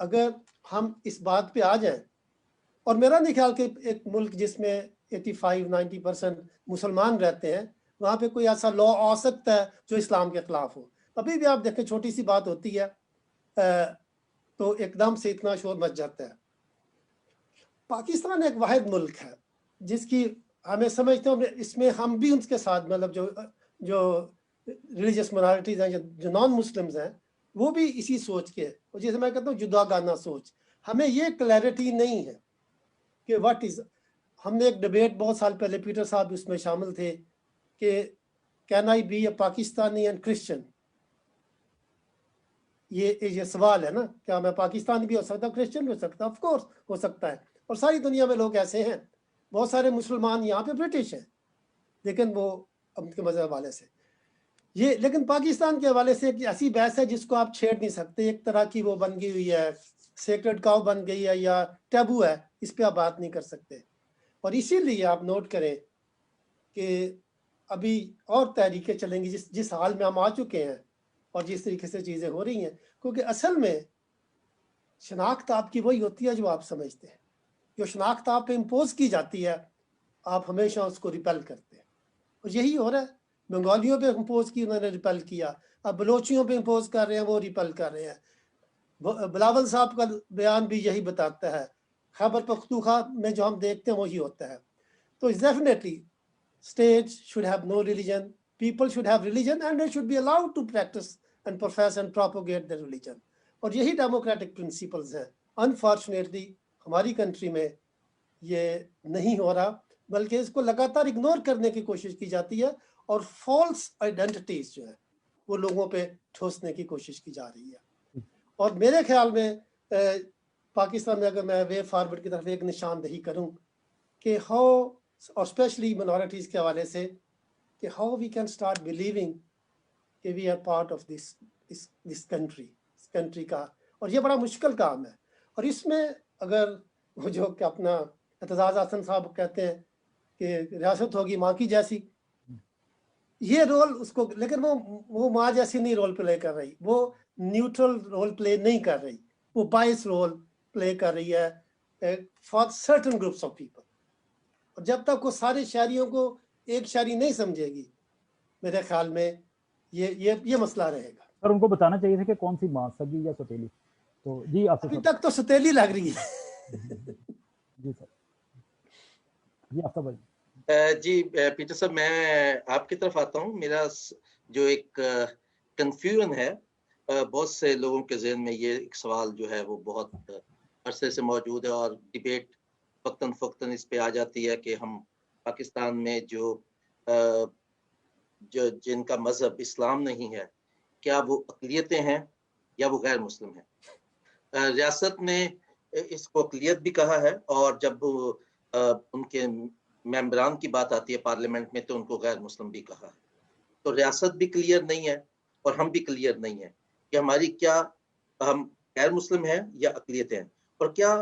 اگر ہم اس بات پہ آ جائیں، اور میرا نہیں خیال کہ ایک ملک جس میں 85-90% مسلمان رہتے ہیں وہاں پہ کوئی ایسا لا آ سکتا ہے جو اسلام کے خلاف ہو. ابھی بھی آپ دیکھیں چھوٹی سی بات ہوتی ہے تو ایک دم سے اتنا شور مچ جاتا ہے. پاکستان ایک واحد ملک ہے جس کی ہمیں سمجھتے ہیں اس میں ہم بھی ان کے ساتھ مطلب جو ریلیجیس منارٹیز ہیں جو نان مسلمز ہیں وہ بھی اسی سوچ کے، اور جیسے میں کہتا ہوں جدا گانا سوچ. ہمیں یہ کلیئرٹی نہیں ہے کہ واٹ از. ہم نے ایک ڈبیٹ بہت سال پہلے، پیٹر صاحب اس میں شامل تھے، کہ can I be a Pakistani and Christian. یہ سوال ہے نا، کیا میں پاکستانی بھی ہو سکتا ہوں کرسچن بھی ہو سکتا ہوں؟ آف کورس ہو سکتا ہے، اور ساری دنیا میں لوگ ایسے ہیں. بہت سارے مسلمان یہاں پہ برٹش ہیں لیکن وہ ان کے مذہب والے سے یہ، لیکن پاکستان کے حوالے سے ایک ایسی بحث ہے جس کو آپ چھیڑ نہیں سکتے. ایک طرح کی وہ بن گئی ہوئی ہے، سیکرڈ کاؤ بن گئی ہے یا ٹیبو ہے، اس پہ آپ بات نہیں کر سکتے. اور اسی لیے آپ نوٹ کریں کہ ابھی اور تحریکیں چلیں گی جس حال میں ہم آ چکے ہیں اور جس طریقے سے چیزیں ہو رہی ہیں، کیونکہ اصل میں شناخت آپ کی وہی ہوتی ہے جو آپ سمجھتے ہیں. جو شناخت آپ پہ امپوز کی جاتی ہے آپ ہمیشہ اس کو ریپیل کرتے ہیں، اور یہی ہو رہا ہے. بنگالیوں پہ امپوز کی، انہوں نے ریپیل کیا. اب بلوچیوں پہ امپوز کر رہے ہیں، وہ ریپیل کر رہے ہیں. بلاول صاحب کا بیان بھی یہی بتاتا ہے. خیبر پختونخوا میں جو ہم دیکھتے ہیں وہی ہوتا ہے. تو definitely states should have no religion, people should have religion, and they should be allowed to practice and profess and propagate their religion. اور یہی ڈیموکریٹک پرنسپلز ہیں. انفارچونیٹلی ہماری کنٹری میں یہ نہیں ہو رہا، بلکہ اس کو لگاتار اگنور کرنے کی کوشش کی جاتی ہے، اور فالس آئیڈینٹیٹیز جو ہیں وہ لوگوں پہ ٹھوسنے کی کوشش کی جا رہی ہے. اور میرے خیال میں پاکستان میں اگر میں وے فارورڈ کی طرف ایک نشاندہی کروں کہ ہاؤ، اور اسپیشلی منارٹیز کے حوالے سے، کہ how we can start believing کہ we are part of this country کا. اور یہ بڑا مشکل کام ہے. اور اس میں اگر وہ جو کہ اپنا اعتزاز حسن صاحب کہتے ہیں کہ ریاست ہوگی ماں کی جیسی، یہ رول اس کو، لیکن وہ ماں جیسی نہیں رول پلے کر رہی، وہ نیوٹرل رول پلے نہیں کر رہی، وہ بائس رول پلے کر رہی ہے for certain groups of people. اور جب تک وہ سارے شہریوں کو ایک شہری نہیں سمجھے گی، میرے خیال میں یہ مسئلہ رہے گا. سر ان کو بتانا چاہیے تھا کہ کون سی ماں، سگی یا ستیلی. تو جی آپ ابھی تک تو ستیلی لگ رہی ہے. جی سر، جی آفتاب بھائی. جی پیٹر صاحب، میں آپ کی طرف آتا ہوں. میرا جو ایک کنفیوژن ہے، بہت سے لوگوں کے ذہن میں یہ ایک سوال جو ہے وہ بہت عرصے سے موجود ہے، اور ڈیبیٹ وقتاً فوقتاً اس پہ آ جاتی ہے کہ ہم پاکستان میں جو جن کا مذہب اسلام نہیں ہے، کیا وہ اقلیتیں ہیں یا وہ غیر مسلم ہیں؟ ریاست نے اس کو اقلیت بھی کہا ہے، اور جب ان کے ممبران کی بات آتی ہے پارلیمنٹ میں تو ان کو غیر مسلم بھی کہا ہے. تو ریاست بھی کلیئر نہیں ہے اور ہم بھی کلیئر نہیں ہیں کہ ہماری کیا ہم غیر مسلم ہیں یا اقلیت ہیں. اور کیا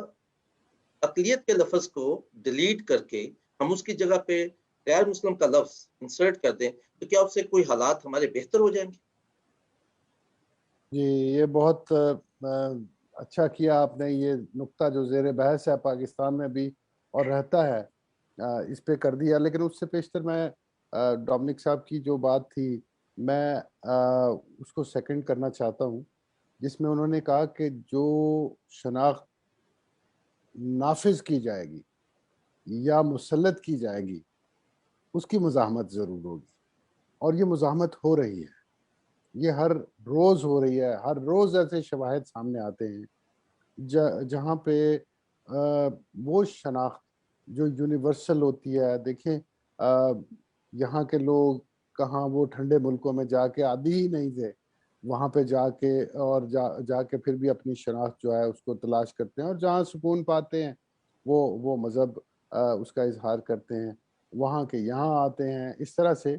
اقلیت کے لفظ کو ڈیلیٹ کر کے ہم اس کی جگہ پہ غیر مسلم کا لفظ انسرٹ کر دیں تو کیا اس سے کوئی حالات ہمارے بہتر ہو جائیں گے؟ جی، یہ بہت اچھا کیا آپ نے. یہ نقطہ جو زیر بحث ہے پاکستان میں بھی اور رہتا ہے، اس پہ کر دیا. لیکن اس سے پیشتر میں ڈومنک صاحب کی جو بات تھی میں اس کو سیکنڈ کرنا چاہتا ہوں، جس میں انہوں نے کہا کہ جو شناخت نافذ کی جائے گی یا مسلط کی جائے گی اس کی مزاحمت ضرور ہوگی، اور یہ مزاحمت ہو رہی ہے. یہ ہر روز ہو رہی ہے. ہر روز ایسے شواہد سامنے آتے ہیں جہاں پہ وہ شناخت جو یونیورسل ہوتی ہے. دیکھیں یہاں کے لوگ کہاں وہ ٹھنڈے ملکوں میں جا کے عادی ہی نہیں تھے، وہاں پہ جا کے اور جا کے پھر بھی اپنی شناخت جو ہے اس کو تلاش کرتے ہیں، اور جہاں سکون پاتے ہیں وہ مذہب اس کا اظہار کرتے ہیں، وہاں کے یہاں آتے ہیں. اس طرح سے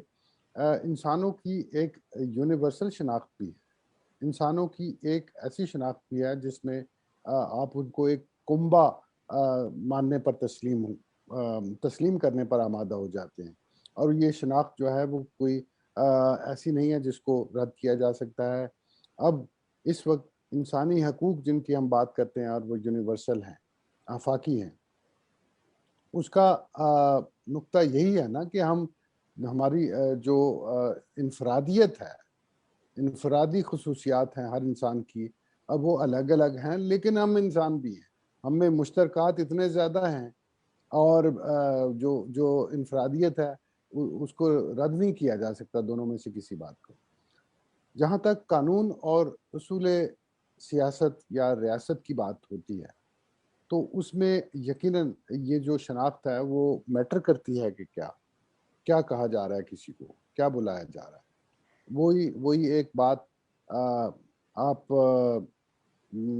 انسانوں کی ایک یونیورسل شناخت بھی ہے، انسانوں کی ایک ایسی شناخت بھی ہے جس میں آپ ان کو ایک کنبہ ماننے پر تسلیم کرنے پر آمادہ ہو جاتے ہیں. اور یہ شناخت جو ہے وہ کوئی ایسی نہیں ہے جس کو رد کیا جا سکتا ہے. اب اس وقت انسانی حقوق جن کی ہم بات کرتے ہیں اور وہ یونیورسل ہیں، آفاقی ہیں، اس کا نقطہ یہی ہے نا کہ ہماری جو انفرادیت ہے، انفرادی خصوصیات ہیں ہر انسان کی، اب وہ الگ الگ ہیں لیکن ہم انسان بھی ہیں، ہم میں مشترکات اتنے زیادہ ہیں، اور جو انفرادیت ہے اس کو رد نہیں کیا جا سکتا دونوں میں سے کسی بات کو۔ جہاں تک قانون اور اصول سیاست یا ریاست کی بات ہوتی ہے تو اس میں یقیناً یہ جو شناخت ہے وہ میٹر کرتی ہے کہ کیا کہا جا رہا ہے، کسی کو کیا بلایا جا رہا ہے۔ وہی ایک بات، آپ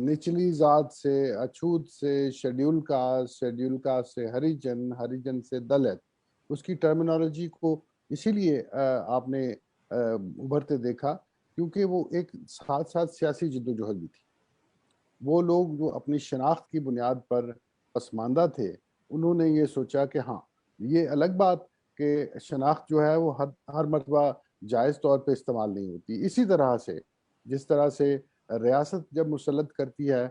نچلی ذات سے، اچھوت سے، شیڈیول کاسٹ سے ہریجن سے دلت، اس کی ٹرمینالوجی کو اسی لیے آپ نے ابھرتے دیکھا کیونکہ وہ ایک ساتھ ساتھ سیاسی جدوجہد بھی تھی۔ وہ لوگ جو اپنی شناخت کی بنیاد پر پسماندہ تھے، انہوں نے یہ سوچا کہ ہاں یہ الگ بات کہ شناخت جو ہے وہ ہر مرتبہ جائز طور پہ استعمال نہیں ہوتی۔ اسی طرح سے جس طرح سے ریاست جب مسلط کرتی ہے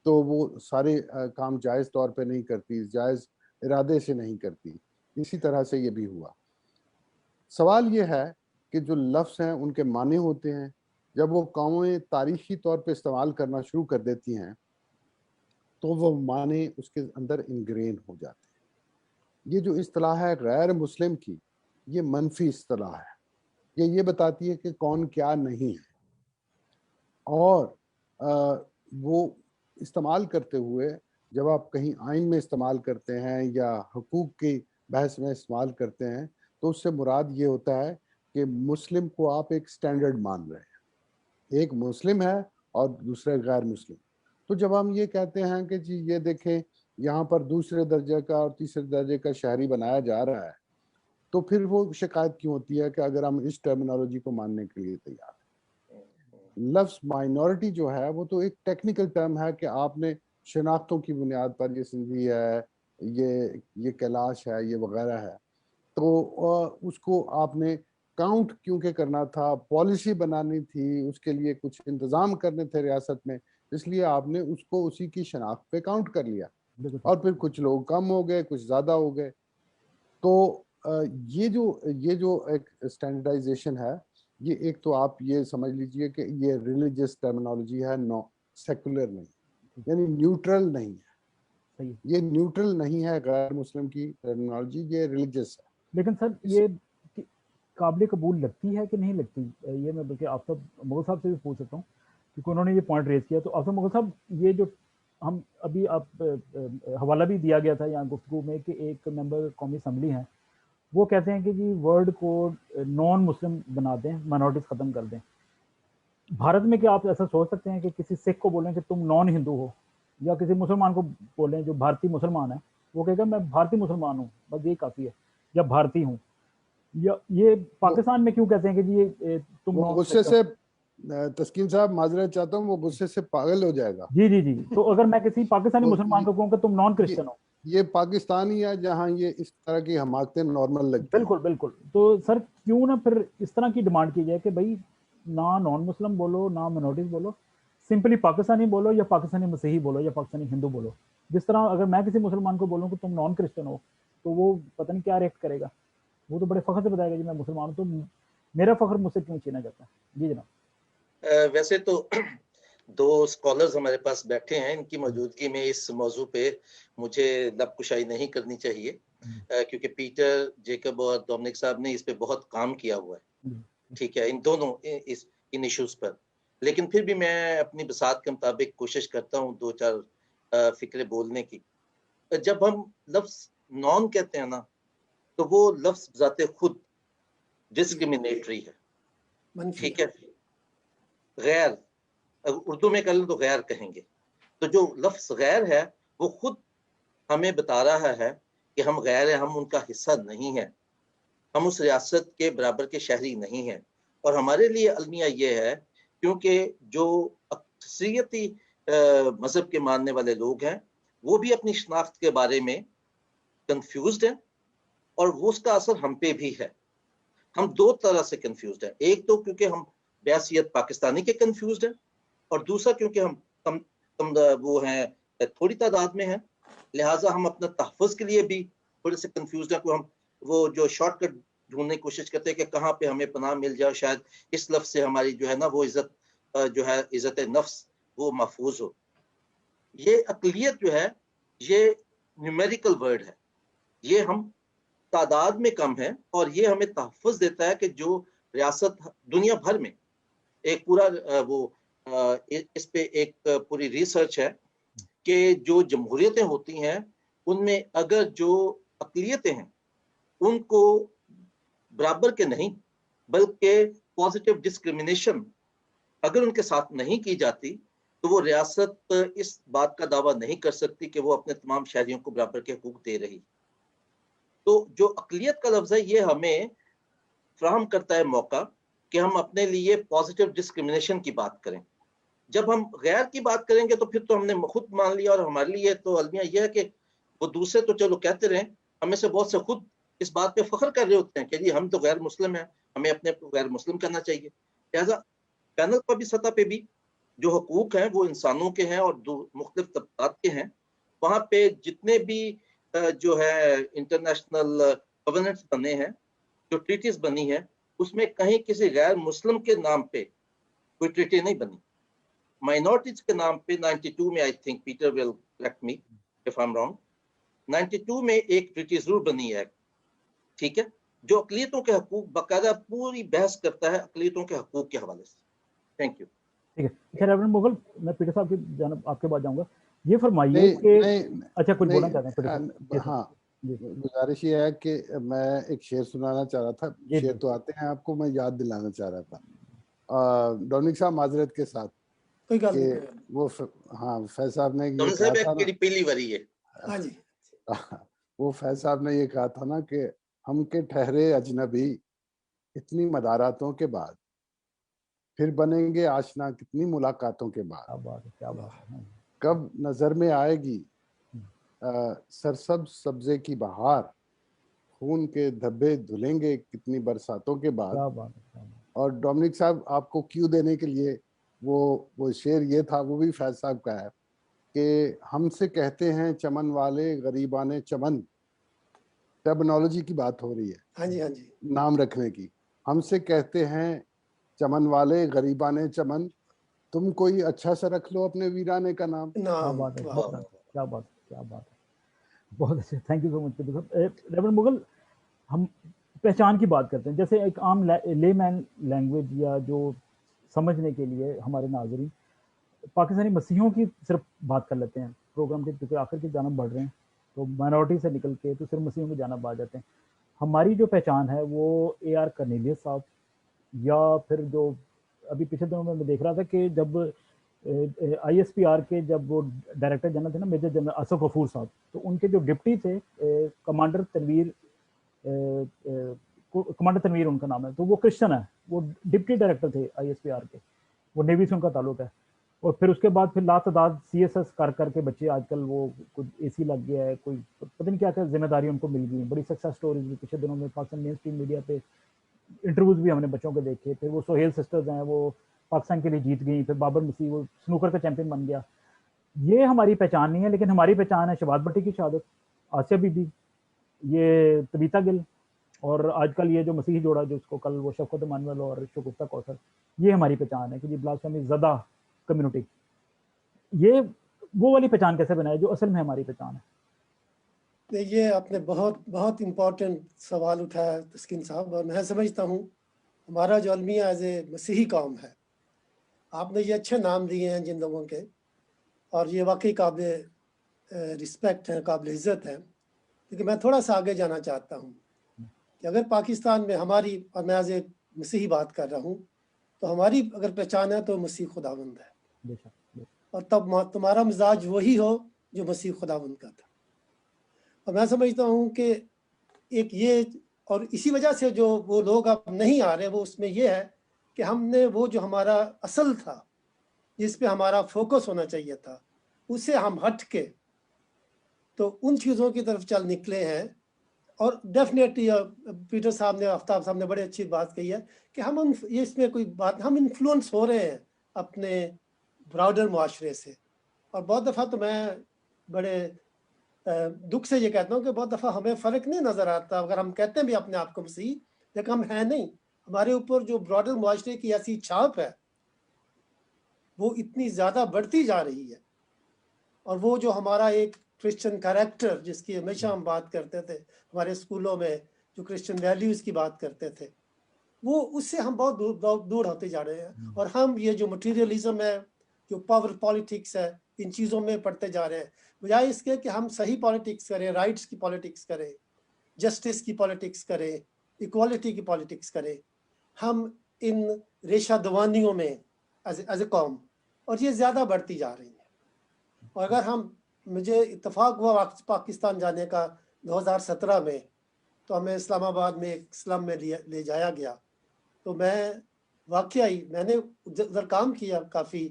تو وہ سارے کام جائز طور پہ نہیں کرتی، جائز ارادے سے نہیں کرتی، اسی طرح سے یہ بھی ہوا۔ سوال یہ ہے کہ جو لفظ ہیں ان کے معنی ہوتے ہیں، جب وہ قومیں تاریخی طور پہ استعمال کرنا شروع کر دیتی ہیں تو وہ معنی اس کے اندر انگرین ہو جاتے ہیں۔ یہ جو اصطلاح ہے غیر مسلم کی، یہ منفی اصطلاح ہے، یہ بتاتی ہے کہ کون کیا نہیں ہے، اور وہ استعمال کرتے ہوئے جب آپ کہیں آئین میں استعمال کرتے ہیں یا حقوق کی بحث میں استعمال کرتے ہیں تو اس سے مراد یہ ہوتا ہے کہ مسلم کو آپ ایک سٹینڈرڈ مان رہے ہیں، ایک مسلم ہے اور دوسرے غیر مسلم۔ تو جب ہم یہ کہتے ہیں کہ جی یہ دیکھیں یہاں پر دوسرے درجے کا اور تیسرے درجے کا شہری بنایا جا رہا ہے، تو پھر وہ شکایت کیوں ہوتی ہے کہ اگر ہم اس ٹرمینالوجی کو ماننے کے لیے تیار ہیں۔ لفظ مائنورٹی جو ہے وہ تو ایک ٹیکنیکل ٹرم ہے کہ آپ نے شناختوں کی بنیاد پر یہ سندھی ہے، یہ کیلاش ہے، یہ وغیرہ ہے، تو اس کو آپ نے کاؤنٹ کیونکہ کرنا تھا، پالیسی بنانی تھی، اس کے لیے کچھ انتظام کرنے تھے ریاست میں، اس لیے آپ نے اس کو اسی کی شناخت پہ کاؤنٹ کر لیا، اور پھر کچھ لوگ کم ہو گئے، کچھ زیادہ ہو گئے۔ تو یہ جو ایک اسٹینڈرڈائزیشن ہے، یہ ایک تو آپ یہ سمجھ لیجئے کہ یہ ریلیجس ٹرمینالوجی ہے، نو سیکولر نہیں، یعنی نیوٹرل نہیں ہے، یہ نیوٹرل نہیں ہے غیر مسلم کی ٹرمینالوجی، یہ ریلیجس ہے۔ لیکن سر یہ قابل قبول لگتی ہے کہ نہیں لگتی؟ یہ میں بلکہ آفتاب مغل صاحب سے بھی پوچھ سکتا ہوں کیونکہ انہوں نے یہ پوائنٹ ریز کیا۔ تو آفتاب مغل صاحب، یہ جو ہم ابھی آپ حوالہ بھی دیا گیا تھا یہاں گفتگو میں کہ ایک ممبر قومی اسمبلی ہیں، وہ کہتے ہیں کہ جی ورڈ کو نان مسلم بنا دیں، مائنورٹیز ختم کر دیں۔ بھارت میں کیا آپ ایسا سوچ سکتے ہیں کہ کسی سکھ کو بولیں کہ تم نان ہندو ہو، یا کسی مسلمان کو بولیں جو بھارتی مسلمان ہے، وہ کہے گا میں بھارتی مسلمان ہوں، بس یہ کافی ہے، یا بھارتی ہوں؟ یا یہ پاکستان میں کیوں کہتے ہیں کہ جی تم غصے سے، تسکین صاحب معذرت چاہتا ہوں، وہ غصے سے پاگل ہو جائے گا۔ جی جی جی، تو اگر میں کسی پاکستانی مسلمان کو کہوں کہ تم نان کرسچن ہو، یہ پاکستانی ہے جہاں یہ اس طرح کی حماقتیں نارمل لگتی ہیں۔ بالکل بالکل، تو سر کیوں نہ پھر اس طرح کی ڈیمانڈ کی جائے کہ بھائی نہ نان مسلم بولو، نہ مائنورٹیز بولو، سمپلی پاکستانی بولو، یا پاکستانی مسیحی بولو، یا پاکستانی ہندو بولو۔ جس طرح اگر میں کسی مسلمان کو بولوں کہ تم نان کرسچن ہو تو وہ پتہ نہیں کیا ریئیکٹ کرے گا، وہ تو بڑے فخر سے بتائے گا جی میں مسلمان ہوں، تو میرا فخر مجھ سے کیوں چھینا جاتا ہے؟ جی جناب۔ ویسے تو دو اسکالرز ہمارے پاس بیٹھے ہیں، ان کی موجودگی میں اس موضوع پہ مجھے لب کشائی نہیں کرنی چاہیے، کیونکہ پیٹر جیکب اور ڈومنک صاحب نے اس پہ بہت کام کیا ہوا ہے، ٹھیک ہے، ان دونوں ان ایشوز پر۔ لیکن پھر بھی میں اپنی بساط کے مطابق کوشش کرتا ہوں دو چار فکرے بولنے کی۔ جب ہم لفظ نان کہتے ہیں نا تو وہ لفظ ذات خود ڈسکریمنیٹری ہے، ٹھیک ہے، غیر، اردو میں کہہ لیں تو غیر کہیں گے، تو جو لفظ غیر ہے وہ خود ہمیں بتا رہا ہے کہ ہم غیر ہیں، ہم ان کا حصہ نہیں ہیں، ہم اس ریاست کے برابر کے شہری نہیں ہیں۔ اور ہمارے لیے المیہ یہ ہے کیونکہ جو اکثریتی مذہب کے ماننے والے لوگ ہیں وہ بھی اپنی شناخت کے بارے میں کنفیوزڈ ہیں، اور وہ اس کا اثر ہم پہ بھی ہے۔ ہم دو طرح سے کنفیوزڈ ہیں، ایک تو کیونکہ ہم بحیثیت پاکستانی کے کنفیوزڈ ہیں، اور دوسرا کیونکہ ہم کم وہ ہیں تھوڑی تعداد میں ہیں، لہٰذا ہم اپنا تحفظ کے لیے بھی تھوڑے سے کنفیوزڈ ہیں، کو ہم وہ جو شارٹ کٹ ڈھونڈنے کی کوشش کرتے ہیں کہ کہاں پہ ہمیں پناہ مل جائے، شاید اس لفظ سے ہماری جو ہے نا وہ عزت نفس وہ محفوظ ہو۔ یہ اقلیت جو ہے یہ نیومیریکل ورڈ ہے، یہ ہم تعداد میں کم ہے، اور یہ ہمیں تحفظ دیتا ہے کہ جو ریاست دنیا بھر میں ایک پورا وہ اس پہ ایک پوری ریسرچ ہے کہ جو جمہوریتیں ہوتی ہیں ان میں اگر جو اقلیتیں ہیں ان کو برابر کے نہیں بلکہ پازیٹیو ڈسکریمنیشن اگر ان کے ساتھ نہیں کی جاتی تو وہ ریاست اس بات کا دعویٰ نہیں کر سکتی کہ وہ اپنے تمام شہریوں کو برابر کے حقوق دے رہی۔ تو جو اقلیت کا لفظ ہے یہ ہمیں فراہم کرتا ہے موقع کہ ہم اپنے لیے پازیٹیو ڈسکریمنیشن کی بات کریں۔ جب ہم غیر کی بات کریں گے تو پھر تو ہم نے خود مان لیا، اور ہمارے لیے تو المیہ یہ ہے کہ وہ دوسرے تو چلو کہتے رہیں، ہمیں سے بہت سے خود اس بات پہ فخر کر رہے ہوتے ہیں کہ جی ہم تو غیر مسلم ہیں، ہمیں اپنے غیر مسلم کرنا چاہیے۔ لہٰذا پینل پر بھی سطح پہ بھی جو حقوق ہیں وہ انسانوں کے ہیں اور مختلف طبقات کے ہیں، وہاں پہ جتنے بھی جو ہے انٹرنیشنل گورننس بنے ہیں، جو ٹریٹیز بنی ہیں، اس میں کہیں کسی غیر مسلم کے نام پہ کوئی ٹریٹی نہیں بنی۔ مائنورٹیز کے نام پہ 92 میں I think Peter will correct me if I am wrong, 92 میں ایک ٹریٹی ضرور بنی ہے، ٹھیک ہے، جو اقلیتوں کے حقوق باقاعدہ پوری بحث کرتا ہے اقلیتوں کے حقوق کے حوالے سے۔ Thank you. ٹھیک ہے، خیر ریورنڈ مغل، میں پیٹر صاحب کی جانب آپ کے بعد جاؤں گا۔ یہ فرمائیے کہ اچھا کچھ بولنا چاہتے ہیں پیٹر صاحب؟ ہاں، گزارش یہ ہے کہ میں ایک شعر سنانا چاہ رہا تھا، شعر تو آتے ہیں آپ کو، میں یاد دلانا چاہ رہا تھا ڈومنک صاحب معذرت کے ساتھ کہ وہ ہاں فیض صاحب نے یہ کہا تھا نا، پہلی باری ہے ہاں جی، وہ فیض صاحب نے یہ کہا تھا نا کہ ہم کے ٹھہرے اجنبی اتنی مداراتوں کے بعد پھر بنیں گے آشنا کتنی ملاقاتوں کے بعد، کب نظر میں آئے گی سرسبز سبزے کی بہار، خون کے دھبے دھلیں گے کتنی برساتوں کے بعد۔ اور ڈومنک صاحب آپ کو کیوں دینے کے لیے وہ شعر یہ تھا، وہ بھی فیض صاحب کا ہے کہ ہم سے کہتے ہیں چمن والے غریبان چمن، ٹرمنالوجی کی بات ہو رہی ہے، ہاں جی، ہاں جی، نام رکھنے کی، ہم سے کہتے ہیں چمن والے غریبان چمن، تم کوئی اچھا سا رکھ لو اپنے ویرانے کا نام۔ کیا بات ہے، کیا بات ہے، کیا بات ہے، بہت اچھا، thank you so much. Reverend Mughal, ہم پہچان کی بات کرتے ہیں، جیسے ایک عام لے مین لینگویج یا جو سمجھنے کے لیے ہمارے ناظرین پاکستانی مسیحیوں کی صرف بات کر لیتے ہیں پروگرام کے، کیونکہ آخر کی جانب بڑھ رہے ہیں تو مائنورٹی سے نکل کے تو صرف مسیحیوں کی جانب آ جاتے ہیں۔ ہماری جو پہچان ہے وہ اے آر کرنیلیس صاحب، یا پھر جو ابھی پچھلے دنوں میں دیکھ رہا تھا کہ جب آئی ایس پی آر کے جب وہ ڈائریکٹر جنرل تھے نا میجر جنرل اسف غفور صاحب، تو ان کے جو ڈپٹی تھے کمانڈر تنویر ان کا نام ہے، تو وہ کرسچن ہے، وہ ڈپٹی ڈائریکٹر تھے آئی ایس پی آر کے، وہ نیوی سے ان کا تعلق ہے۔ اور پھر اس کے بعد پھر لاتعداد سی ایس ایس کر کے بچے آج کل وہ کچھ اے سی لگ گیا ہے، کوئی پتہ نہیں کیا کیا ذمہ داری ان کو مل گئی ہیں، بڑی سکسیس سٹوریز بھی پچھلے دنوں میں پاکستان مین اسٹریم میڈیا پہ انٹرویوز بھی ہم نے بچوں کے دیکھے تھے۔ وہ سہیل سسٹرز ہیں، وہ پاکستان کے لیے جیت گئی، پھر بابر مسیح وہ سنوکر کا چیمپئن بن گیا۔ یہ ہماری پہچان نہیں ہے، لیکن ہماری پہچان ہے شہباز بھٹی کی شہادت، آسیہ بی بی، یہ تبیتا گل، اور آج کل یہ جو مسیحی جوڑا جو اس کو کل وہ شفقت ایمانویل اور شگفتہ کوثر، یہ ہماری پہچان ہے کہ یہ بلاسفیمی زدہ کمیونٹی۔ یہ وہ والی پہچان کیسے بنائے جو اصل میں ہماری پہچان ہے؟ یہ آپ نے بہت بہت امپورٹنٹ سوال اٹھایا تسکین صاحب، اور میں سمجھتا ہوں ہمارا جو المیہ ایز اے مسیحی قوم ہے، آپ نے یہ اچھے نام دیے ہیں جن لوگوں کے، اور یہ واقعی قابل رسپیکٹ ہیں، قابل عزت ہیں۔ لیکن میں تھوڑا سا آگے جانا چاہتا ہوں کہ اگر پاکستان میں ہماری، اور میں ایز اے مسیحی بات کر رہا ہوں، تو ہماری اگر پہچان ہے تو مسیح خداوند ہے، اور تب تمہارا مزاج وہی ہو جو مسیح خداوند کا تھا۔ اور میں سمجھتا ہوں کہ ایک یہ، اور اسی وجہ سے جو وہ لوگ اب نہیں آ رہے، وہ اس میں یہ ہے کہ ہم نے وہ جو ہمارا اصل تھا، جس پہ ہمارا فوکس ہونا چاہیے تھا، اسے ہم ہٹ کے تو ان چیزوں کی طرف چل نکلے ہیں۔ اور ڈیفینیٹلی پیٹر صاحب نے، آفتاب صاحب نے بڑی اچھی بات کہی ہے کہ ہم اس میں کوئی بات، ہم انفلوئنس ہو رہے ہیں اپنے براڈر معاشرے سے. اور بہت دفعہ تو میں بڑے دکھ سے یہ کہتا ہوں کہ بہت دفعہ ہمیں فرق نہیں نظر آتا اگر ہم کہتے ہیں بھی اپنے آپ کو مسیحی لیکن ہم ہیں نہیں. ہمارے اوپر جو براڈر معاشرے کی ایسی چھاپ ہے وہ اتنی زیادہ بڑھتی جا رہی ہے. اور وہ جو ہمارا ایک کرسچن کریکٹر جس کی ہمیشہ ہم بات کرتے تھے ہمارے اسکولوں میں جو کرسچن ویلیوز کی بات کرتے تھے وہ اس سے ہم بہت دور ہوتے جا رہے ہیں. اور ہم یہ جو مٹیریلزم ہے جو پاور پالیٹکس ہے ان چیزوں میں پڑھتے جا رہے ہیں بجائے اس کے کہ ہم صحیح پالیٹکس کریں, رائٹس کی پالیٹکس کریں, جسٹس کی پالیٹکس کریں, ایکوالٹی کی پالیٹکس کریں. ہم ان ریشہ دوانیوں میں ایز اے قوم اور یہ زیادہ بڑھتی جا رہی ہیں. اور اگر مجھے اتفاق ہوا پاکستان جانے کا 2017 میں تو ہمیں اسلام آباد میں ایک سلم میں لے جایا گیا تو میں نے ادھر کام کیا کافی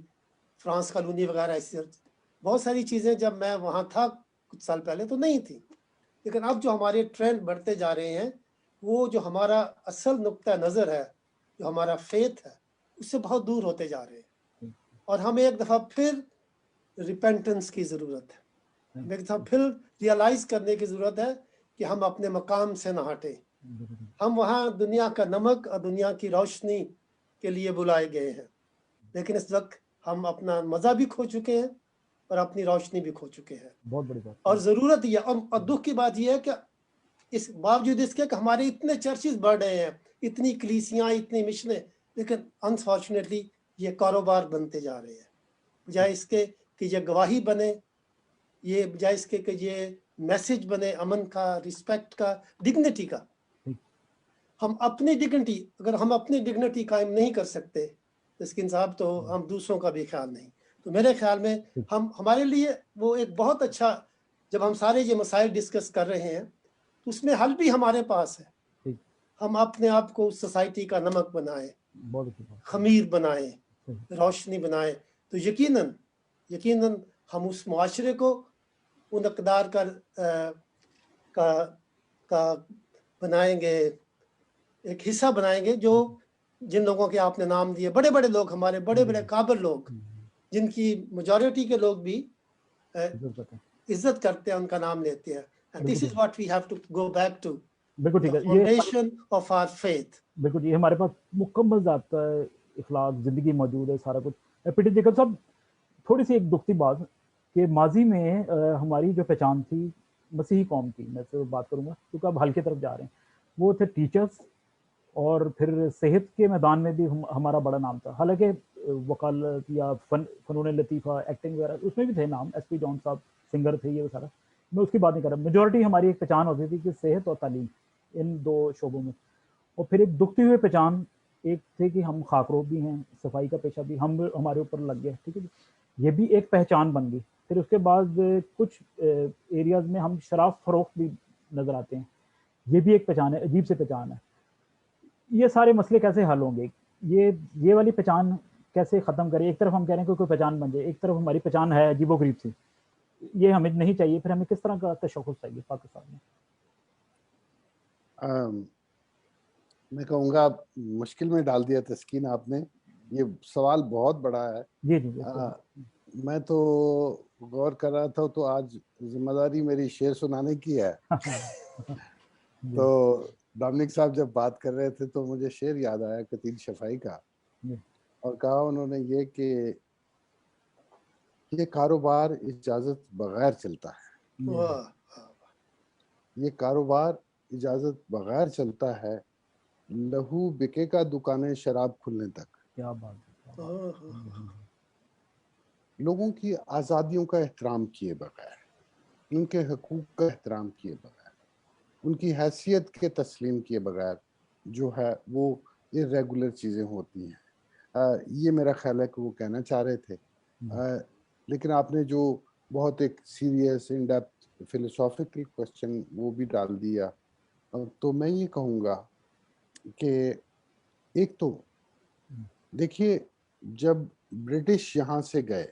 فرانس کالونی وغیرہ ایسی بہت ساری چیزیں جب میں وہاں تھا کچھ سال پہلے تو نہیں تھی لیکن اب جو ہمارے ٹرینڈ بڑھتے جا رہے ہیں وہ جو ہمارا اصل نقطہ نظر ہے جو ہمارا فیتھ ہے اس سے بہت دور ہوتے جا رہے ہیں. اور ہمیں ایک دفعہ پھر ریپینٹنس کی ضرورت ہے, ایک دفعہ پھر ریئلائز کرنے کی ضرورت ہے کہ ہم اپنے مقام سے نہ ہٹیں. ہم وہاں دنیا کا نمک اور دنیا کی روشنی کے لیے بلائے گئے ہیں لیکن اس وقت ہم اپنا مزہ بھی کھو چکے ہیں اور اپنی روشنی بھی کھو چکے ہیں. بہت بڑی بات. اور ضرورت یہ اور دکھ کی بات یہ ہے کہ اس باوجود اس کے کہ ہمارے اتنے چرچز بڑھ رہے ہیں اتنی کلیسیاں اتنی مشنیں لیکن انفارچونیٹلی یہ کاروبار بنتے جا رہے ہیں بجائے اس کے کہ یہ گواہی بنے, یہ بجائے اس کے کہ یہ میسج بنے امن کا, رسپیکٹ کا, ڈگنیٹی کا. ہم اپنی ڈگنیٹی اگر ہم اپنی ڈگنیٹی قائم نہیں کر سکتے تسکین صاحب تو ہم دوسروں کا بھی خیال نہیں. تو میرے خیال میں ہمارے لیے وہ ایک بہت اچھا جب ہم سارے یہ مسائل ڈسکس کر رہے ہیں تو اس میں حل بھی ہمارے پاس ہے. ہم اپنے آپ کو سوسائٹی کا نمک بنائیں, خمیر بنائیں, روشنی بنائیں تو یقیناً ہم اس معاشرے کو ان اقدار کا بنائیں گے, ایک حصہ بنائیں گے جو جن لوگوں کے آپ نے نام دیے بڑے بڑے لوگ ہمارے بڑے بڑے قابل لوگ جن کی میجورٹی کے لوگ بھی عزت کرتے ہیں ان کا نام لیتے ہیں. This is what we have to go back to. بالکل ٹھیک ہے. Foundation of our faith. بالکل یہ ہمارے پاس مکمل ضابطہ اخلاق زندگی موجود ہے سارا کچھ. پیٹر جیکب صاحب تھوڑی سی ایک دکھتی بات کہ ماضی میں ہماری جو پہچان تھی مسیحی قوم کی, میں سے بات کروں گا کیونکہ اب حل کی طرف جا رہے ہیں, وہ تھے ٹیچرز اور پھر صحت کے میدان میں بھی ہمارا بڑا نام تھا. حالانکہ وکالت یا فنون لطیفہ ایکٹنگ وغیرہ اس میں بھی تھے نام, ایس پی جان صاحب سنگر تھے, یہ سارا میں اس کی بات نہیں کر رہا. میجورٹی ہماری ایک پہچان ہوتی تھی کہ صحت اور تعلیم ان دو شعبوں میں. اور پھر ایک دکھتی ہوئے پہچان ایک تھے کہ ہم خاکروب بھی ہیں, صفائی کا پیشہ بھی ہمارے اوپر لگ گیا, ٹھیک ہے, یہ بھی ایک پہچان بن گئی. پھر اس کے بعد کچھ ایریاز میں ہم شراب فروخت بھی نظر آتے ہیں, یہ بھی ایک پہچان ہے, عجیب سے پہچان ہے. یہ سارے مسئلے کیسے حل ہوں گے؟ یہ والی پہچان کیسے ختم کریں؟ ایک طرف ہم کہہ رہے ہیں کہ کوئی پہچان بن جائے, ایک طرف ہماری پہچان ہے عجیب و غریب سی, یہ ہمیں نہیں چاہیے. پھر ہمیں کس طرح کا تشخص چاہیے پاکستان میں؟ میں کہوں گا مشکل میں ڈال دیا تسکین آپ نے, یہ سوال بہت بڑا ہے. جی جی میں تو غور کر رہا تھا تو آج ذمہ داری میری شعر سنانے کی ہے. تو ڈومنک صاحب جب بات کر رہے تھے تو مجھے شعر یاد آیا قتیل شفائی کا, اور کہا انہوں نے یہ کہ یہ کاروبار اجازت بغیر چلتا ہے, یہ کاروبار اجازت بغیر چلتا ہے, لہو بکے کا دکانیں شراب کھلنے تک. کیا بات ہے. لوگوں کی آزادیوں کا احترام کیے بغیر, ان کے حقوق کا احترام کیے بغیر, ان کی حیثیت کے تسلیم کیے بغیر جو ہے وہ irregular چیزیں ہوتی ہیں. یہ میرا خیال ہے کہ وہ کہنا چاہ رہے تھے. لیکن آپ نے جو بہت ایک serious in depth philosophical question وہ بھی ڈال دیا, تو میں یہ کہوں گا کہ ایک تو دیکھیے جب برٹش یہاں سے گئے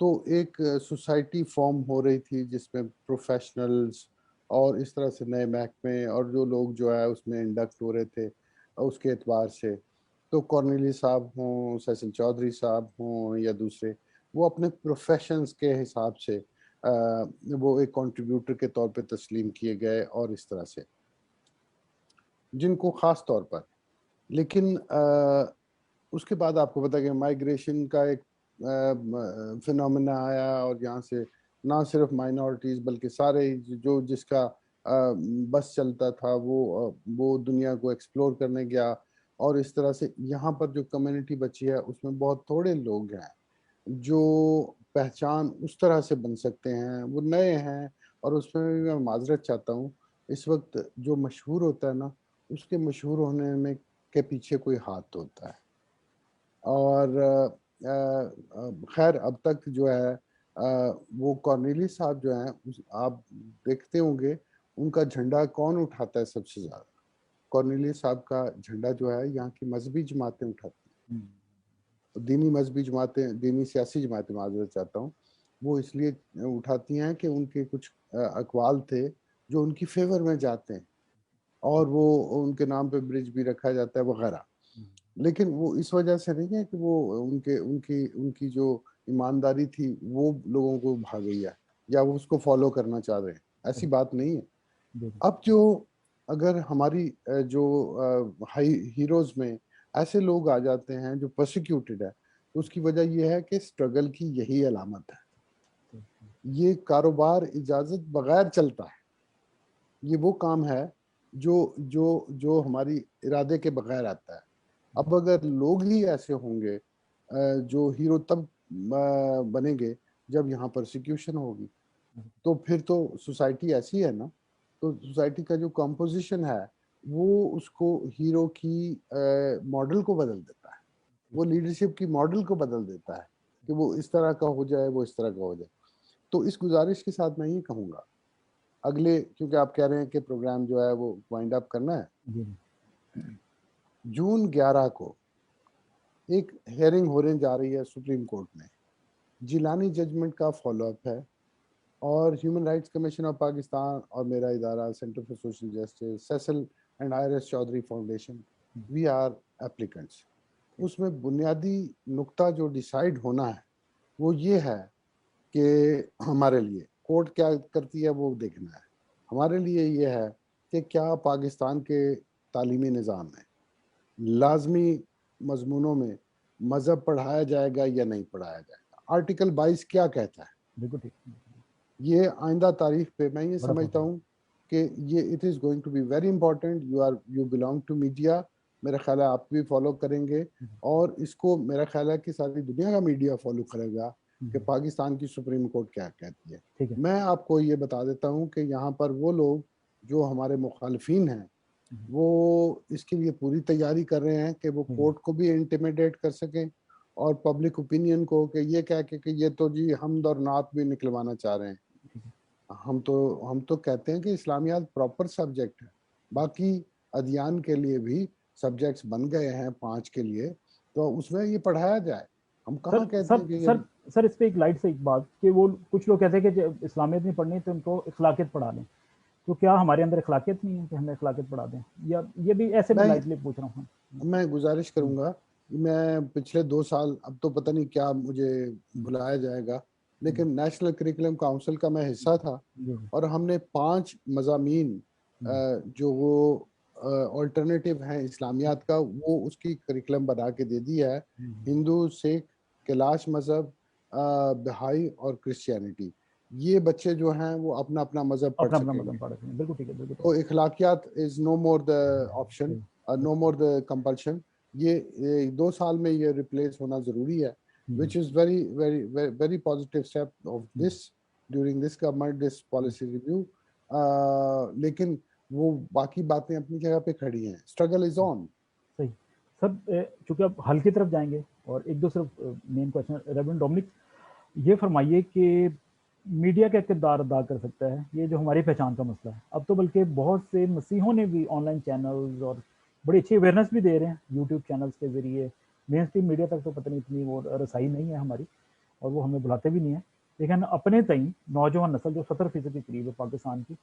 تو ایک سوسائٹی فارم ہو رہی تھی جس میں پروفیشنلز اور اس طرح سے نئے محکمے اور جو لوگ جو ہے اس میں انڈکٹ ہو رہے تھے اس کے اعتبار سے. تو کارنیلی صاحب ہوں، سیسل چودھری صاحب ہوں یا دوسرے، وہ اپنے پروفیشنز کے حساب سے وہ ایک کنٹریبیوٹر کے طور پہ تسلیم کیے گئے، اور اس طرح سے جن کو خاص طور پر. لیکن اس کے بعد آپ کو پتا کہ مائیگریشن کا ایک فنومینا آیا، اور یہاں سے نہ صرف مائنورٹیز بلکہ سارے جو جس کا بس چلتا تھا وہ دنیا کو ایکسپلور کرنے گیا. اور اس طرح سے یہاں پر جو کمیونٹی بچی ہے اس میں بہت تھوڑے لوگ ہیں جو پہچان اس طرح سے بن سکتے ہیں، وہ نئے ہیں. اور اس میں بھی میں معذرت چاہتا ہوں، اس وقت جو مشہور ہوتا ہے نا، اس کے مشہور ہونے میں کے پیچھے کوئی ہاتھ ہوتا ہے. اور خیر اب تک جو ہے وہ کارنیلی صاحب جو ہیں، آپ دیکھتے ہوں گے ان کا جھنڈا کون اٹھاتا ہے سب سے زیادہ؟ کارنیلی صاحب کا جھنڈا جو ہے یہاں کی مذہبی جماعتیں اٹھاتی ہیں. دینی مذہبی جماعتیں، دینی سیاسی جماعتیں، معذرت چاہتا ہوں، وہ اس لیے اٹھاتی ہیں کہ ان کے کچھ اقوال تھے جو ان کی فیور میں جاتے ہیں، اور وہ ان کے نام پہ برج بھی رکھا جاتا ہے وغیرہ. لیکن وہ اس وجہ سے نہیں ہے کہ وہ ان کی جو ایمانداری تھی وہ لوگوں کو بھا گئی ہے یا وہ اس کو فالو کرنا چاہ رہے ہیں، ایسی بات نہیں ہے. اب جو اگر ہماری جو ہیروز میں ایسے لوگ آ جاتے ہیں جو پرسیکیوٹڈ ہے، تو اس کی وجہ یہ ہے کہ سٹرگل کی یہی علامت ہے. یہ کاروبار اجازت بغیر چلتا ہے. یہ وہ کام ہے جو ہماری ارادے کے بغیر آتا ہے. اب اگر لوگ ہی ایسے ہوں گے جو ہیرو تب بنیں گے جب یہاں پرسیکیوشن ہوگی، تو پھر تو سوسائٹی ایسی ہے نا، تو سوسائٹی کا جو کمپوزیشن ہے وہ اس کو ہیرو کی ماڈل کو بدل دیتا ہے، وہ لیڈرشپ کی ماڈل کو بدل دیتا ہے کہ وہ اس طرح کا ہو جائے، وہ اس طرح کا ہو جائے. تو اس گزارش کے ساتھ میں یہ کہوں گا اگلے، کیونکہ آپ کہہ رہے ہیں کہ پروگرام جو ہے وہ وائنڈ اپ کرنا ہے، جون 11 کو ایک ہیئرنگ ہونے جا رہی ہے سپریم کورٹ میں. جیلانی ججمنٹ کا فالو اپ ہے، اور Human Rights Commission of Pakistan اور میرا ادارہ Centre for Social Justice, Cecil and Iris Chaudhry Foundation, we are applicants. اس میں بنیادی نقطہ جو ڈیسائیڈ ہونا ہے وہ یہ ہے کہ ہمارے لیے کورٹ کیا کرتی ہے وہ دیکھنا ہے. ہمارے لیے یہ ہے کہ کیا پاکستان کے تعلیمی نظام میں لازمی مضمونوں میں مذہب پڑھایا جائے گا یا نہیں پڑھایا جائے گا. آرٹیکل 22 کیا کہتا ہے؟ یہ آئندہ تاریخ پہ میں یہ سمجھتا ہوں کہ یہ it is going to be very important. You belong to media, میرا خیال ہے آپ بھی فالو کریں گے، اور اس کو میرا خیال ہے کہ ساری دنیا کا میڈیا فالو کرے گا کہ پاکستان کی سپریم کورٹ کیا کہتی ہے. میں آپ کو یہ بتا دیتا ہوں کہ یہاں پر وہ لوگ جو ہمارے مخالفین ہیں وہ اس کے لیے پوری تیاری کر رہے ہیں کہ وہ کورٹ کو بھی انٹیمیڈیٹ کر سکیں، اور پبلک اوپینین کو کہ یہ کہہ کے کہ یہ تو جی حمد اور نعت بھی نکلوانا چاہ رہے ہیں. ہم تو کہتے ہیں کہ اسلامیات پراپر سبجیکٹ ہے، باقی ادیان کے لیے بھی سبجیکٹس بن گئے ہیں 5 کے لیے، تو اس میں یہ پڑھایا جائے. ہم کہاں کہتے ہیں کہ سر اس پہ ایک لائٹ سے ایک بات کہ وہ کچھ لوگ کہتے ہیں کہ اسلامیت نہیں پڑھنی تو ان کو اخلاقیت پڑھا لیں. تو کیا ہمارے اندر اخلاقیت نہیں ہے کہ ہمیں اخلاقیت پڑھا دیں؟ یا یہ بھی ایسے میں لائٹلی پوچھ رہا ہوں. میں گزارش کروں گا، میں پچھلے 2 سال، اب تو پتہ نہیں کیا مجھے بلایا جائے گا، لیکن نیشنل کریکولم کاؤنسل کا میں حصہ تھا، اور ہم نے 5 مضامین جو وہ آلٹرنیٹیو ہیں اسلامیات کا، وہ اس کی کریکولم بنا کے دے دی ہے. ہندو، سکھ، کیلاش مذہب، بہائی اور کرسچینٹی، یہ بچے جو ہیں وہ اپنا اپنا مذہب پڑھ سکیں گے. تو اخلاقیات از نو مور دا آپشن، نو مور دا کمپلشن. یہ 2 سال میں یہ ریپلیس ہونا ضروری ہے، which is very very very very positive step of this during this government, this policy review. لیکن وہ باقی باتیں اپنی جگہ پہ کھڑی ہیں. struggle is on. صحیح. سب چونکہ اب حل کی طرف جائیں گے، اور ایک دو صرف مین کوشچن. ریورنڈ ڈومنک یہ فرمائیے کہ میڈیا کا کردار ادا کر سکتا ہے یہ جو ہماری پہچان کا مسئلہ ہے. اب تو بلکہ بہت سے مسیحوں نے بھی آن لائن چینلز اور بڑی اچھی اویئرنیس بھی دے رہے ہیں یوٹیوب چینلز کے ذریعے. مین اسٹریم میڈیا تک تو پتہ نہیں اتنی وہ رسائی نہیں ہے ہماری، اور وہ ہمیں بلاتے بھی نہیں ہیں. لیکن اپنے تئیں نوجوان نسل جو 70% کے قریب ہے پاکستان کی،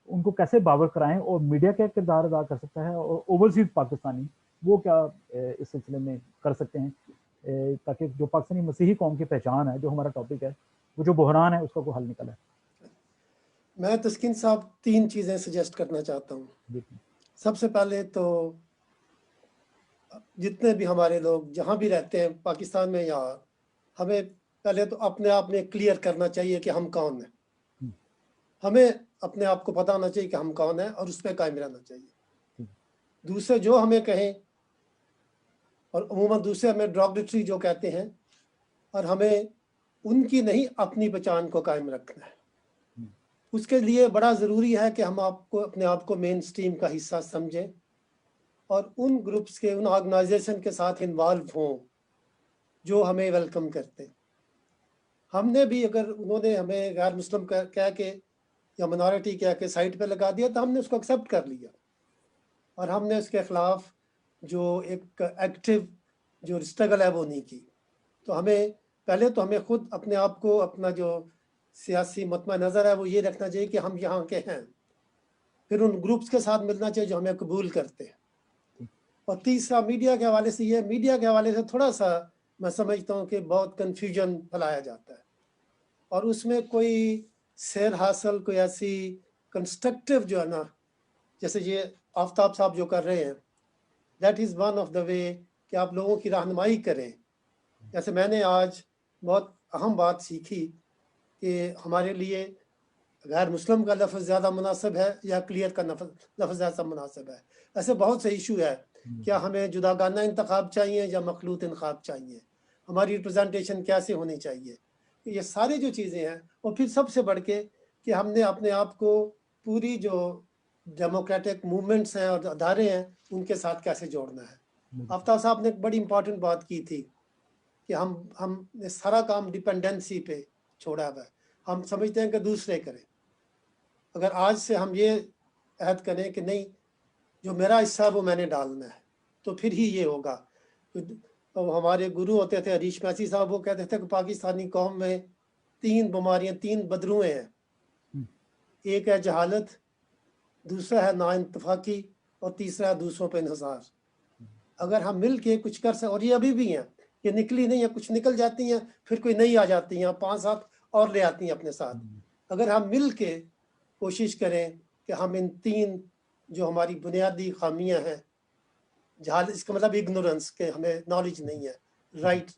ان کو کیسے باور کرائیں، اور میڈیا کا کردار ادا کر سکتا ہے، اور اوورسیز پاکستانی وہ کیا اس سلسلے میں کر سکتے ہیں تاکہ جو پاکستانی مسیحی قوم کی پہچان ہے، جو ہمارا ٹاپک ہے، وہ جو بحران ہے اس کا کوئی حل نکلا ہے؟ میں تسکین صاحب 3 چیزیں سجیسٹ کرنا چاہتا ہوں۔ سب سے پہلے تو جتنے بھی ہمارے لوگ جہاں بھی رہتے ہیں پاکستان میں یا ہمیں پہلے تو اپنے آپ میں کلیئر کرنا چاہیے کہ ہم کون ہیں۔ ہمیں اپنے آپ کو پتہ ہونا چاہیے کہ ہم کون ہیں اور اس پہ قائم رہنا چاہیے۔ دوسرے جو ہمیں کہیں، اور عموماً دوسرے ہمیں ڈراگلیٹری جو کہتے ہیں، اور ہمیں ان کی نہیں اپنی پہچان کو قائم رکھنا ہے۔ اس کے لیے بڑا ضروری ہے کہ ہم اپنے آپ کو مین سٹریم کا حصہ سمجھیں اور ان گروپس کے، ان آرگنائزیشن کے ساتھ انوالو ہوں جو ہمیں ویلکم کرتے ہیں۔ ہم نے بھی اگر انہوں نے ہمیں غیر مسلم کہہ کے یا منارٹی کہہ کے سائٹ پہ لگا دیا تو ہم نے اس کو ایکسیپٹ کر لیا، اور ہم نے اس کے خلاف جو ایک ایکٹیو جو اسٹرگل ہے وہ نہیں کی۔ تو ہمیں پہلے تو ہمیں خود اپنے آپ کو، اپنا جو سیاسی مطمع نظر ہے وہ یہ رکھنا چاہیے کہ ہم یہاں کے ہیں، پھر ان گروپس کے ساتھ ملنا چاہیے جو ہمیں قبول کرتے ہیں۔ اور تیسرا میڈیا کے حوالے سے یہ، میڈیا کے حوالے سے تھوڑا سا میں سمجھتا ہوں کہ بہت کنفیوژن پھیلایا جاتا ہے، اور اس میں کوئی سیر حاصل، کوئی ایسی کنسٹرکٹیو جو ہے نا، جیسے یہ آفتاب صاحب جو کر رہے ہیں، that is one of the way کہ آپ لوگوں کی رہنمائی کریں۔ جیسے میں نے آج بہت اہم بات سیکھی کہ ہمارے لیے غیر مسلم کا لفظ زیادہ مناسب ہے یا اقلیت کا لفظ زیادہ مناسب ہے۔ ایسے بہت سے ایشو ہے، کیا ہمیں جداگانہ انتخاب چاہیے یا مخلوط انتخاب چاہیے، ہماری ریپرزنٹیشن کیسے ہونی چاہیے، یہ ساری جو چیزیں ہیں۔ اور پھر سب سے بڑھ کے کہ ہم نے اپنے آپ کو پوری جو ڈیموکریٹک موومنٹس ہیں اور ادارے ہیں ان کے ساتھ کیسے جوڑنا ہے۔ آفتاب صاحب نے ایک بڑی امپورٹنٹ بات کی تھی کہ ہم نے سارا کام ڈیپینڈنسی پہ چھوڑا ہوا ہے، ہم سمجھتے ہیں کہ دوسرے کریں۔ اگر آج سے ہم یہ عہد کریں کہ نہیں، جو میرا حصہ ہے وہ میں نے ڈالنا ہے، تو پھر ہی یہ ہوگا۔ ہمارے گرو ہوتے تھے ہریش میسی صاحب، وہ کہتے تھے کہ پاکستانی قوم میں 3 بیماریاں، 3 بدروئیں ہیں۔ ایک ہے جہالت، دوسرا ہے ناانتفاقی، اور تیسرا ہے دوسروں پہ انحصار۔ اگر ہم مل کے کچھ کر سکیں، اور یہ ابھی بھی ہیں، یہ نکلی نہیں ہیں، کچھ نکل جاتی ہیں پھر کوئی نئی آ جاتی ہیں، 5-7 اور لے آتی ہیں اپنے ساتھ۔ اگر ہم مل کے کوشش کریں کہ ہم ان 3 جو ہماری بنیادی خامیاں ہیں، جہالت اس کا مطلب اگنورنس، کہ ہمیں نالج نہیں ہے، رائٹ۔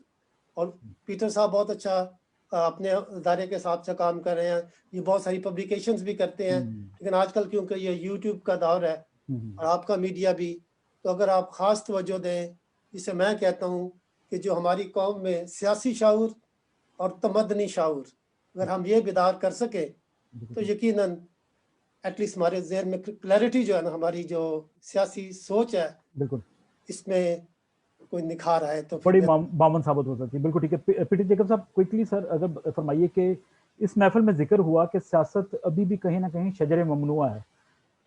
اور پیٹر صاحب بہت اچھا اپنے ادارے کے ساتھ سے کام کر رہے ہیں، یہ بہت ساری پبلیکیشنز بھی کرتے ہیں، لیکن آج کل کیونکہ یہ یوٹیوب کا دور ہے اور آپ کا میڈیا بھی، تو اگر آپ خاص توجہ دیں، جسے میں کہتا ہوں کہ جو ہماری قوم میں سیاسی شعور اور تمدنی شعور، اگر ہم یہ بیدار کر سکیں تو یقیناً ایٹ لیسٹ ہمارے ذہن میں کلیئرٹی جو ہے نا، ہماری جو سیاسی سوچ ہے بالکل اس میں کوئی نکھار آئے تو بڑی بامن ثابت ہو سکتی ہے۔ بالکل ٹھیک ہے پیٹر جیکب صاحب، کوئکلی سر اگر فرمائیے کہ اس محفل میں ذکر ہوا کہ سیاست ابھی بھی کہیں نہ کہیں شجر ممنوع ہے،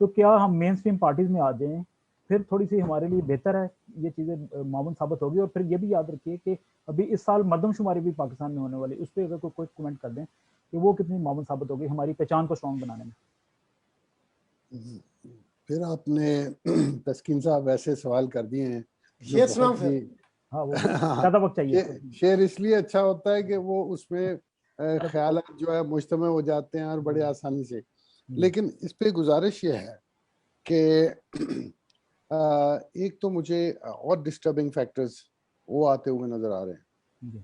تو کیا ہم مین سٹریم پارٹیز میں آ جائیں پھر تھوڑی سی ہمارے لیے بہتر ہے، یہ چیزیں معاون ثابت ہوگی؟ اور پھر یہ بھی یاد رکھیے کہ ابھی اس سال مردم شماری بھی پاکستان میں ہونے والی، اس پہ اگر کوئی کمنٹ کر دیں کہ وہ کتنی معاون ثابت ہوگی ہماری پہچان کو اسٹرانگ بنانے میں۔ پھر آپ نے تسکین صاحب ایسے سوال کر دیے ہیں جو شیئر سلام بہت ہی زیادہ وقت چاہیے۔ شعر اس لیے اچھا ہوتا ہے کہ وہ اس میں خیالات جو ہے مجتمع ہو جاتے ہیں اور بڑے آسانی سے۔ لیکن اس پہ گزارش یہ ہے کہ ایک تو مجھے اور ڈسٹربنگ فیکٹرز وہ آتے ہوئے نظر آ رہے ہیں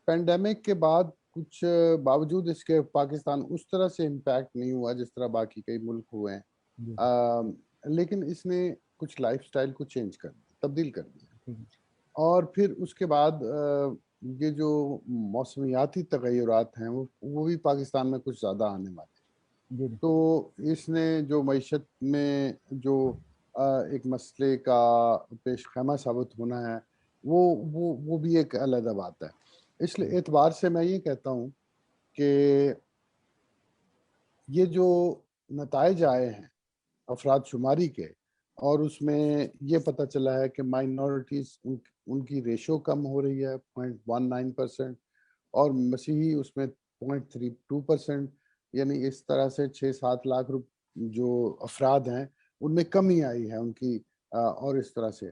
پینڈیمک کے بعد۔ کچھ باوجود اس کے پاکستان اس طرح سے امپیکٹ نہیں ہوا جس طرح باقی کئی ملک ہوئے ہیں، لیکن اس نے کچھ لائف سٹائل کو چینج کر دیا، تبدیل کر دیا۔ اور پھر اس کے بعد یہ جو موسمیاتی تغیرات ہیں وہ بھی پاکستان میں کچھ زیادہ آنے والے، تو اس نے جو معیشت میں جو ایک مسئلے کا پیش خیمہ ثابت ہونا ہے وہ بھی ایک علیحدہ بات ہے۔ اس اعتبار سے میں یہ کہتا ہوں کہ یہ جو نتائج آئے ہیں افراد شماری کے، اور اس میں یہ پتہ چلا ہے کہ مائنورٹیز ان کی ریشو کم ہو رہی ہے 0.19%، اور مسیحی اس میں 0.32%، یعنی اس طرح سے 6-7 لاکھ جو افراد ہیں ان میں کمی آئی ہے ان کی، اور اس طرح سے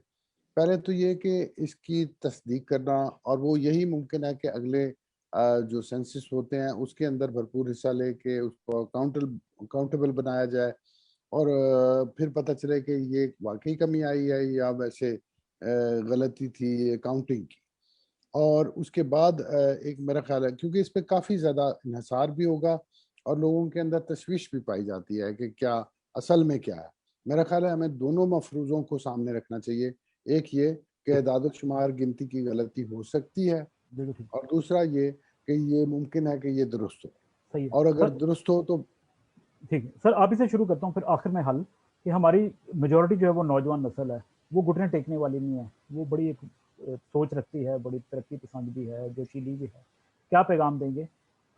پہلے تو یہ کہ اس کی تصدیق کرنا، اور وہ یہی ممکن ہے کہ اگلے جو سینسس ہوتے ہیں اس کے اندر بھرپور حصہ لے کے اس کو اکاؤنٹیبل بنایا جائے، اور پھر پتہ چلے کہ یہ واقعی کمی آئی ہے یا ویسے غلطی تھی اکاؤنٹنگ کی۔ اور اس کے بعد ایک میرا خیال ہے کیونکہ اس پہ کافی زیادہ انحصار بھی ہوگا اور لوگوں کے اندر تشویش بھی پائی جاتی ہے کہ کیا اصل میں کیا ہے، میرا خیال ہے ہمیں دونوں مفروضوں کو سامنے رکھنا چاہیے۔ ایک یہ کہ اعداد و شمار گنتی کی غلطی ہو سکتی ہے، اور دوسرا یہ کہ یہ ممکن ہے کہ یہ درست ہو، صحیح ہے اور اگر درست ہو تو ٹھیک ہے سر۔ آپ ہی سے شروع کرتا ہوں پھر آخر میں حل، کہ ہماری میجورٹی جو ہے وہ نوجوان نسل ہے، وہ گھٹنے ٹیکنے والی نہیں ہے، وہ بڑی ایک سوچ رکھتی ہے، بڑی ترقی پسند بھی ہے، جوشیلی بھی ہے، کیا پیغام دیں گے؟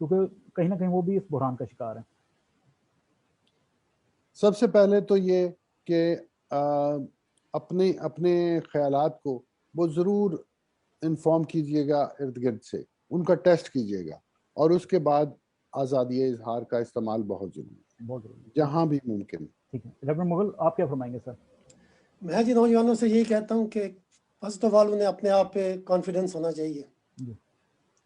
کیونکہ کہیں نہ کہیں وہ بھی اس بحران کا شکار ہیں۔ سب سے پہلے تو یہ کہ اپنے خیالات کو وہ ضرور انفارم کیجئے گا ارد گرد سے، ان کا ٹیسٹ کیجئے گا، اور اس کے بعد آزادی اظہار کا استعمال بہت ضروری ہے، بہت ضروری ہے، جہاں بھی ممکن ہے۔ ٹھیک ہے ڈاکٹر مغل آپ کیا فرمائیں گے سر؟ میں جی نوجوانوں سے یہی کہتا ہوں کہ فرسٹ آف آل انہیں اپنے آپ پہ کانفیڈنس ہونا چاہیے، جی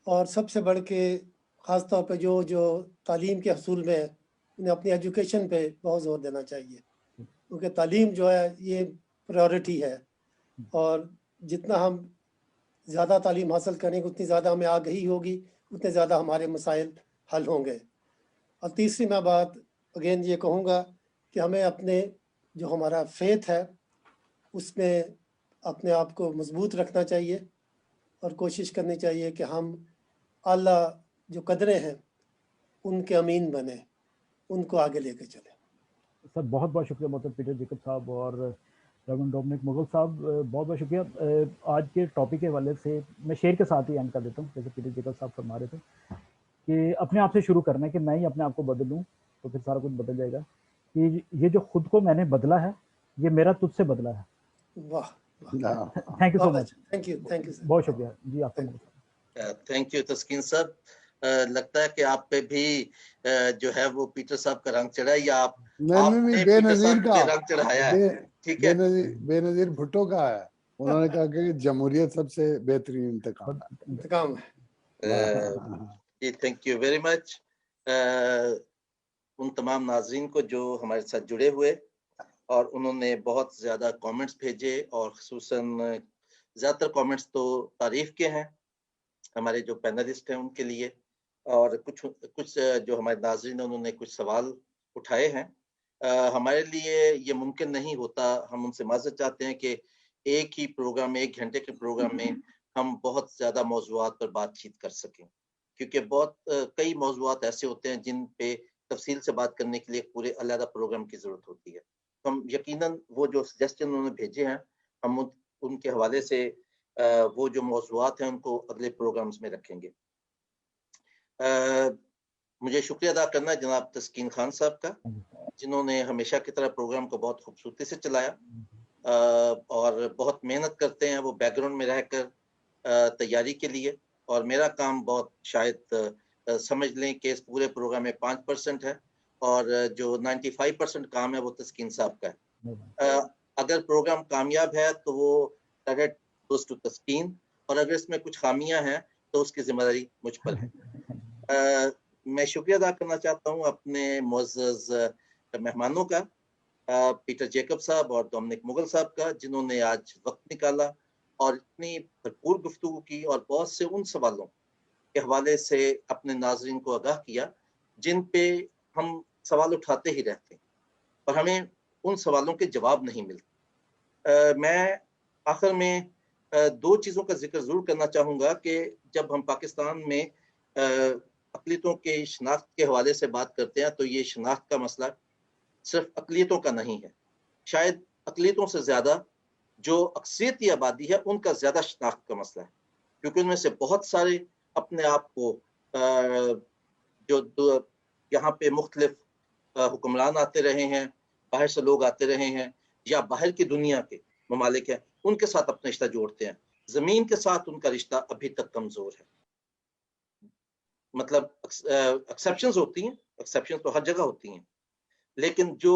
اور سب سے بڑھ کے خاص طور پہ جو تعلیم کے حصول میں انہیں اپنی ایجوکیشن پہ بہت زور دینا چاہیے، کیونکہ تعلیم جو ہے یہ پریورٹی ہے، اور جتنا ہم زیادہ تعلیم حاصل کریں گے اتنی زیادہ ہمیں آگہی ہوگی، اتنے زیادہ ہمارے مسائل حل ہوں گے۔ اور تیسری میں بات اگین یہ کہوں گا کہ ہمیں اپنے جو ہمارا فیتھ ہے اس میں اپنے آپ کو مضبوط رکھنا چاہیے، اور کوشش کرنی چاہیے کہ ہم اعلیٰ جو قدریں ہیں ان کے امین بنیں، ان کو آگے لے کے چلیں۔ سر بہت بہت شکریہ محترم پیٹر جیکب صاحب اور ریورنڈ ڈومنک مغل صاحب، بہت بہت شکریہ۔ آج کے ٹاپک کے حوالے سے میں شیئر کے ساتھ ہی اینڈ کر دیتا ہوں، جیسے پیٹر جیکب صاحب فرما رہے تھے کہ اپنے آپ سے شروع کرنا ہے، کہ میں ہی اپنے آپ کو بدلوں تو پھر سارا کچھ بدل جائے گا، کہ یہ جو خود کو میں نے بدلا ہے یہ میرا تجھ سے بدلا ہے۔ واہ thank you so much, thank you sir, بہت شکریہ جی آپ کا۔ تھینک یو تسکین صاحب، لگتا ہے کہ آپ پہ بھی جو ہے وہ پیٹر صاحب کا رنگ چڑھا، یا آپ نے بے پیٹر نظیر صاحب کا پہ رنگ چڑھایا ہے؟ ٹھیک ہے، بے نظیر بھٹو کا ہے، انہوں نے کہا کہ جمہوریت سب سے بہترین انتقام ہے۔ جی تھینک یو ویری مچ ان تمام ناظرین کو جو ہمارے ساتھ جڑے ہوئے، اور انہوں نے بہت زیادہ کامنٹس بھیجے، اور خصوصاً زیادہ تر کامنٹس تو تعریف کے ہیں ہمارے جو پینلسٹ ہیں ان کے لیے، اور کچھ جو ہمارے ناظرین ہیں انہوں نے کچھ سوال اٹھائے ہیں۔ ہمارے لیے یہ ممکن نہیں ہوتا، ہم ان سے معذرت چاہتے ہیں کہ ایک ہی پروگرام، 1 گھنٹے کے پروگرام میں ہم بہت زیادہ موضوعات پر بات چیت کر سکیں، کیونکہ کئی موضوعات ایسے ہوتے ہیں جن پہ تفصیل سے بات کرنے کے لیے پورے علیحدہ پروگرام کی ضرورت ہوتی ہے۔ ہم یقیناً وہ جو سجیسشن انہوں نے بھیجے ہیں، ہم ان کے حوالے سے وہ جو موضوعات ہیں ان کو اگلے پروگرامز میں رکھیں گے۔ مجھے شکریہ ادا کرنا ہے جناب تسکین خان صاحب کا، جنہوں نے ہمیشہ کی طرح پروگرام کو بہت خوبصورتی سے چلایا، اور بہت محنت کرتے ہیں وہ بیک گراؤنڈ میں رہ کر تیاری کے لیے، اور میرا کام بہت شاید سمجھ لیں کہ اس پورے پروگرام میں 5% ہے، اور جو 95% کام ہے وہ تسکین صاحب کا ہے۔ اگر پروگرام کامیاب ہے تو وہ کریڈٹ گوز ٹو تسکین، اور اگر اس میں کچھ خامیاں ہیں تو اس کی ذمہ داری مجھ پر ہے۔ میں شکریہ ادا کرنا چاہتا ہوں اپنے معزز مہمانوں کا، پیٹر جیکب صاحب اور ڈومنک مغل صاحب کا، جنہوں نے آج وقت نکالا اور اتنی بھرپور گفتگو کی، اور بہت سے ان سوالوں کے حوالے سے اپنے ناظرین کو آگاہ کیا جن پہ ہم سوال اٹھاتے ہی رہتے ہیں اور ہمیں ان سوالوں کے جواب نہیں ملتے۔ میں آخر میں 2 چیزوں کا ذکر ضرور کرنا چاہوں گا کہ جب ہم پاکستان میں اقلیتوں کے شناخت کے حوالے سے بات کرتے ہیں تو یہ شناخت کا مسئلہ صرف اقلیتوں کا نہیں ہے، شاید اقلیتوں سے زیادہ جو اکثریتی آبادی ہے ان کا زیادہ شناخت کا مسئلہ ہے، کیونکہ ان میں سے بہت سارے اپنے آپ کو جو یہاں پہ مختلف حکمران آتے رہے ہیں، باہر سے لوگ آتے رہے ہیں، یا باہر کی دنیا کے ممالک ہیں، ان کے ساتھ اپنا رشتہ جوڑتے ہیں، زمین کے ساتھ ان کا رشتہ ابھی تک کمزور ہے۔ مطلب ایکسیپشنز ہوتی ہیں، ایکسیپشنز تو ہر جگہ ہوتی ہیں، لیکن جو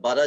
12